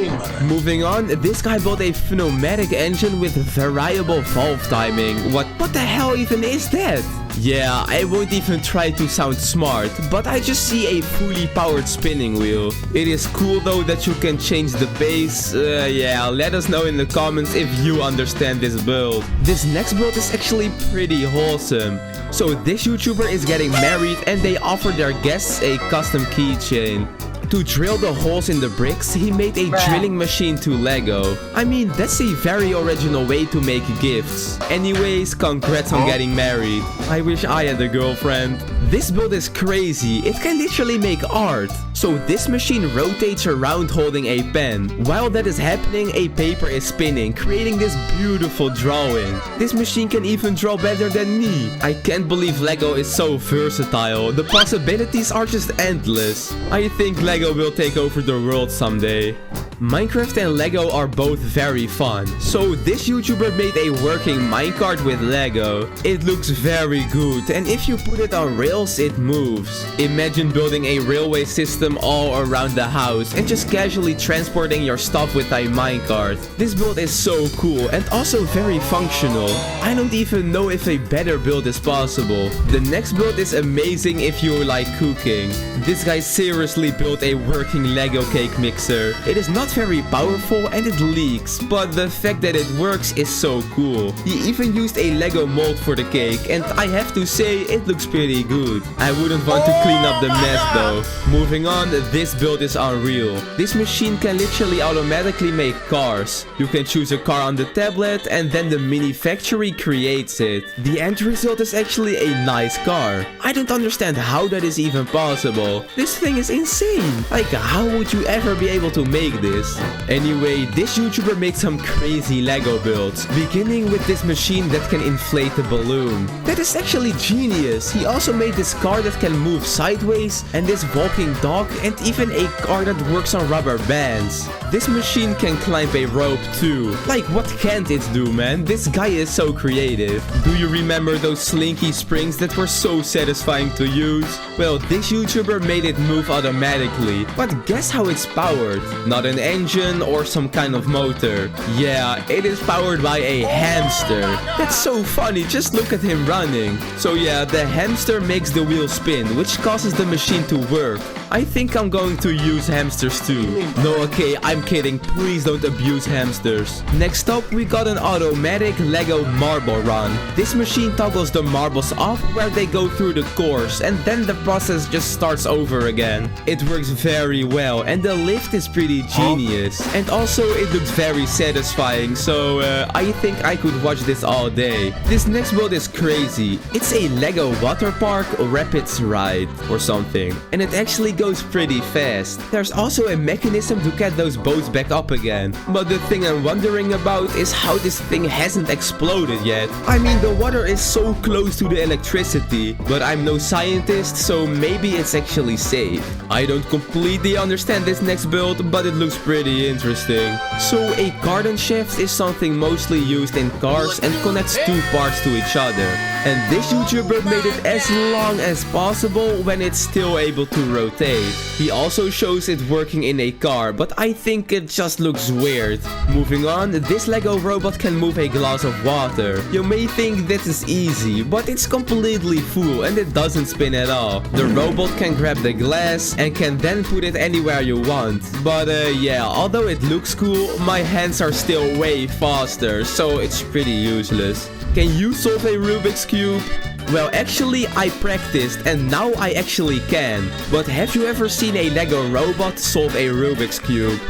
Speaker 1: Moving on, this guy built a pneumatic engine with variable valve timing. What the hell even is that? Yeah, I won't even try to sound smart, but I just see a fully powered spinning wheel. It is cool though that you can change the base. Yeah, let us know in the comments if you understand this build. This next build is actually pretty wholesome. So this YouTuber is getting married and they offer their guests a custom keychain. To drill the holes in the bricks, he made a drilling machine to Lego. I mean, that's a very original way to make gifts. Anyways, congrats on getting married. I wish I had a girlfriend. This build is crazy. It can literally make art. So this machine rotates around holding a pen. While that is happening, a paper is spinning, creating this beautiful drawing. This machine can even draw better than me. I can't believe Lego is so versatile. The possibilities are just endless. I think Lego will take over the world someday. Minecraft and Lego are both very fun. So this YouTuber made a working minecart with Lego. It looks very good, and if you put it on rails, it moves. Imagine building a railway system all around the house and just casually transporting your stuff with a minecart. This build is so cool and also very functional. I don't even know if a better build is possible. The next build is amazing if you like cooking. This guy seriously built a working Lego cake mixer. It is not very powerful and it leaks, but the fact that it works is so cool. He even used a Lego mold for the cake, and I have to say it looks pretty good. I wouldn't want to clean up the mess though. Moving on, this build is unreal. This machine can literally automatically make cars. You can choose a car on the tablet and then the mini factory creates it. The end result is actually a nice car. I don't understand how that is even possible. This thing is insane. Like, how would you ever be able to make this? Anyway, this YouTuber made some crazy Lego builds, beginning with this machine that can inflate a balloon. That is actually genius. He also made this car that can move sideways, and this walking dog, and even a car that works on rubber bands. This machine can climb a rope too. Like, what can't it do, man? This guy is so creative. Do you remember those slinky springs that were so satisfying to use? Well, this YouTuber made it move automatically. But guess how it's powered? Not an engine or some kind of motor. Yeah, it is powered by a hamster. That's so funny, just look at him running. So yeah, the hamster makes the wheel spin, which causes the machine to work. I think I'm going to use hamsters too. No, okay, I'm kidding. Please don't abuse hamsters. Next up, we got an automatic Lego marble run. This machine toggles the marbles off where they go through the course, and then the process just starts over again. It works very well, and the lift is pretty genius. And also, it looks very satisfying, so I think I could watch this all day. This next build is crazy. It's a Lego water park rapids ride or something, and it actually goes pretty fast. There's also a mechanism to get those boats back up again. But the thing I'm wondering about is how this thing hasn't exploded yet. I mean, the water is so close to the electricity, but I'm no scientist, so maybe it's actually safe. I don't completely understand this next build, but it looks pretty interesting. So a garden shaft is something mostly used in cars and connects two parts to each other. And this YouTuber made it as long as possible when it's still able to rotate. He also shows it working in a car, but I think it just looks weird. Moving on, this Lego robot can move a glass of water. You may think this is easy, but it's completely full and it doesn't spin at all. The robot can grab the glass and can then put it anywhere you want. But yeah, although it looks cool, my hands are still way faster, so it's pretty useless. Can you solve a Rubik's Cube? Well, actually, I practiced and now I actually can. But have you ever seen a Lego robot solve a Rubik's Cube?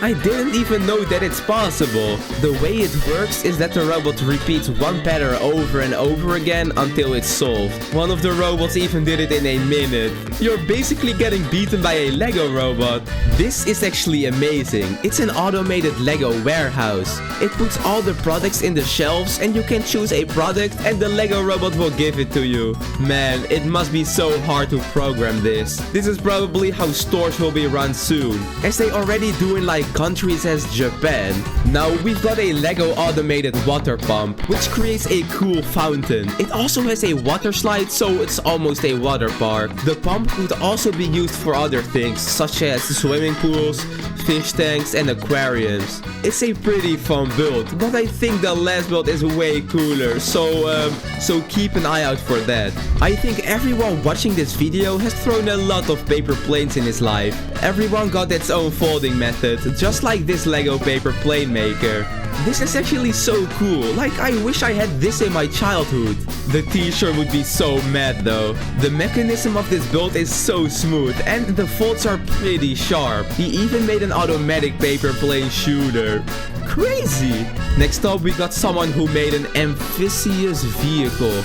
Speaker 1: I didn't even know that it's possible. The way it works is that the robot repeats one pattern over and over again until it's solved. One of the robots even did it in a minute. You're basically getting beaten by a Lego robot. This is actually amazing. It's an automated Lego warehouse. It puts all the products in the shelves and you can choose a product and the Lego robot will give it to you. Man, it must be so hard to program this. This is probably how stores will be run soon, as they already do in like countries as Japan. Now we've got a Lego automated water pump, which creates a cool fountain. It also has a water slide, so it's almost a water park. The pump could also be used for other things, such as swimming pools, fish tanks and aquariums. It's a pretty fun build, but I think the last build is way cooler, so keep an eye out for that. I think everyone watching this video has thrown a lot of paper planes in his life. Everyone got its own folding method, just like this Lego paper plane maker. This is actually so cool, like I wish I had this in my childhood. The t-shirt would be so mad though. The mechanism of this build is so smooth and the folds are pretty sharp. He even made an automatic paper plane shooter. Crazy! Next up we got someone who made an amphibious vehicle.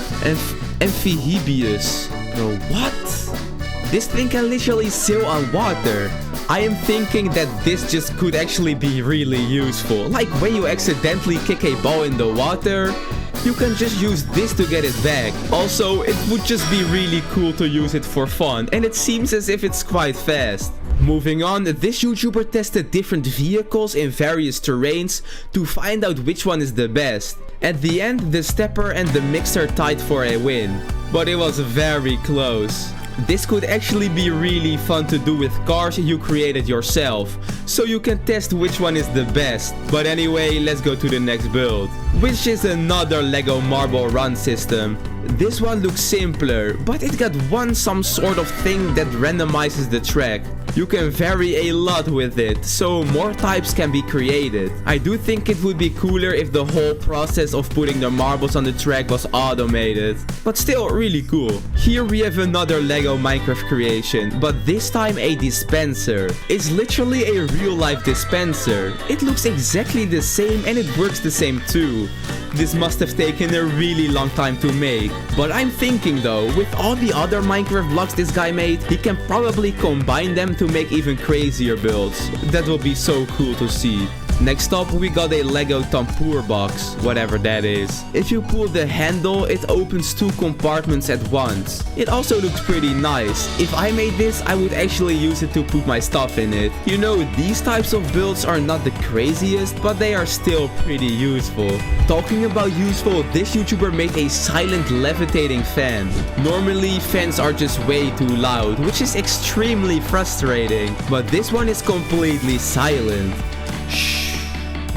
Speaker 1: Amphibious. What? This thing can literally sail on water. I am thinking that this just could actually be really useful. Like when you accidentally kick a ball in the water, you can just use this to get it back. Also, it would just be really cool to use it for fun, and it seems as if it's quite fast. Moving on, this YouTuber tested different vehicles in various terrains to find out which one is the best. At the end, the stepper and the mixer tied for a win, but it was very close. This could actually be really fun to do with cars you created yourself, so you can test which one is the best. But anyway, let's go to the next build, which is another Lego marble run system. This one looks simpler, but it got some sort of thing that randomizes the track. You can vary a lot with it, so more types can be created. I do think it would be cooler if the whole process of putting the marbles on the track was automated, but still really cool. Here we have another Lego Minecraft creation, but this time a dispenser. It's literally a real life dispenser. It looks exactly the same and it works the same too. This must have taken a really long time to make, but I'm thinking though, with all the other Minecraft blocks this guy made, he can probably combine them to make even crazier builds. That will be so cool to see. Next up we got a Lego tambour box, whatever that is. If you pull the handle, it opens 2 compartments at once. It also looks pretty nice. If I made this, I would actually use it to put my stuff in it. You know, these types of builds are not the craziest, but they are still pretty useful. Talking about useful, this YouTuber made a silent levitating fan. Normally fans are just way too loud, which is extremely frustrating, but this one is completely silent. Shh.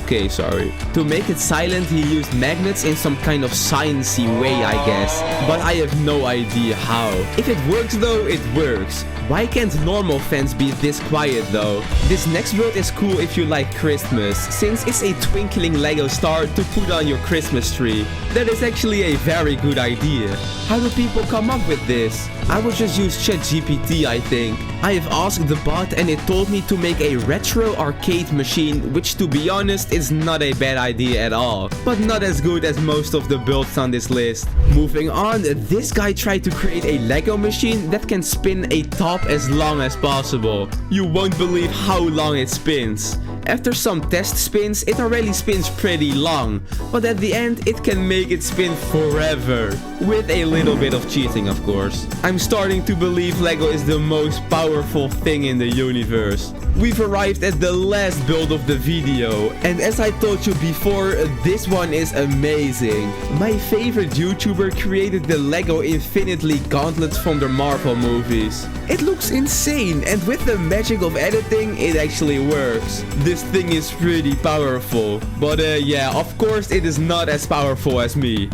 Speaker 1: Okay, sorry. To make it silent, he used magnets in some kind of sciencey way, I guess. But I have no idea how. If it works though, it works. Why can't normal fans be this quiet though? This next build is cool if you like Christmas, since it's a twinkling Lego star to put on your Christmas tree. That is actually a very good idea. How do people come up with this? I would just use ChatGPT, I think. I have asked the bot and it told me to make a retro arcade machine, which to be honest is not a bad idea at all, but not as good as most of the builds on this list. Moving on, this guy tried to create a Lego machine that can spin a top as long as possible. You won't believe how long it spins. After some test spins, it already spins pretty long, but at the end it can make it spin forever. With a little bit of cheating, of course. I'm starting to believe Lego is the most powerful thing in the universe. We've arrived at the last build of the video, and as I told you before, this one is amazing. My favorite YouTuber created the Lego Infinitely gauntlets from the Marvel movies. It looks insane, and with the magic of editing, it actually works. This thing is pretty powerful, but yeah, of course it is not as powerful as me.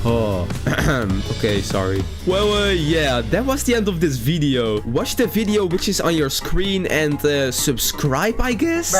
Speaker 1: Okay, sorry. Well, yeah, that was the end of this video. Watch the video which is on your screen and subscribe, I guess?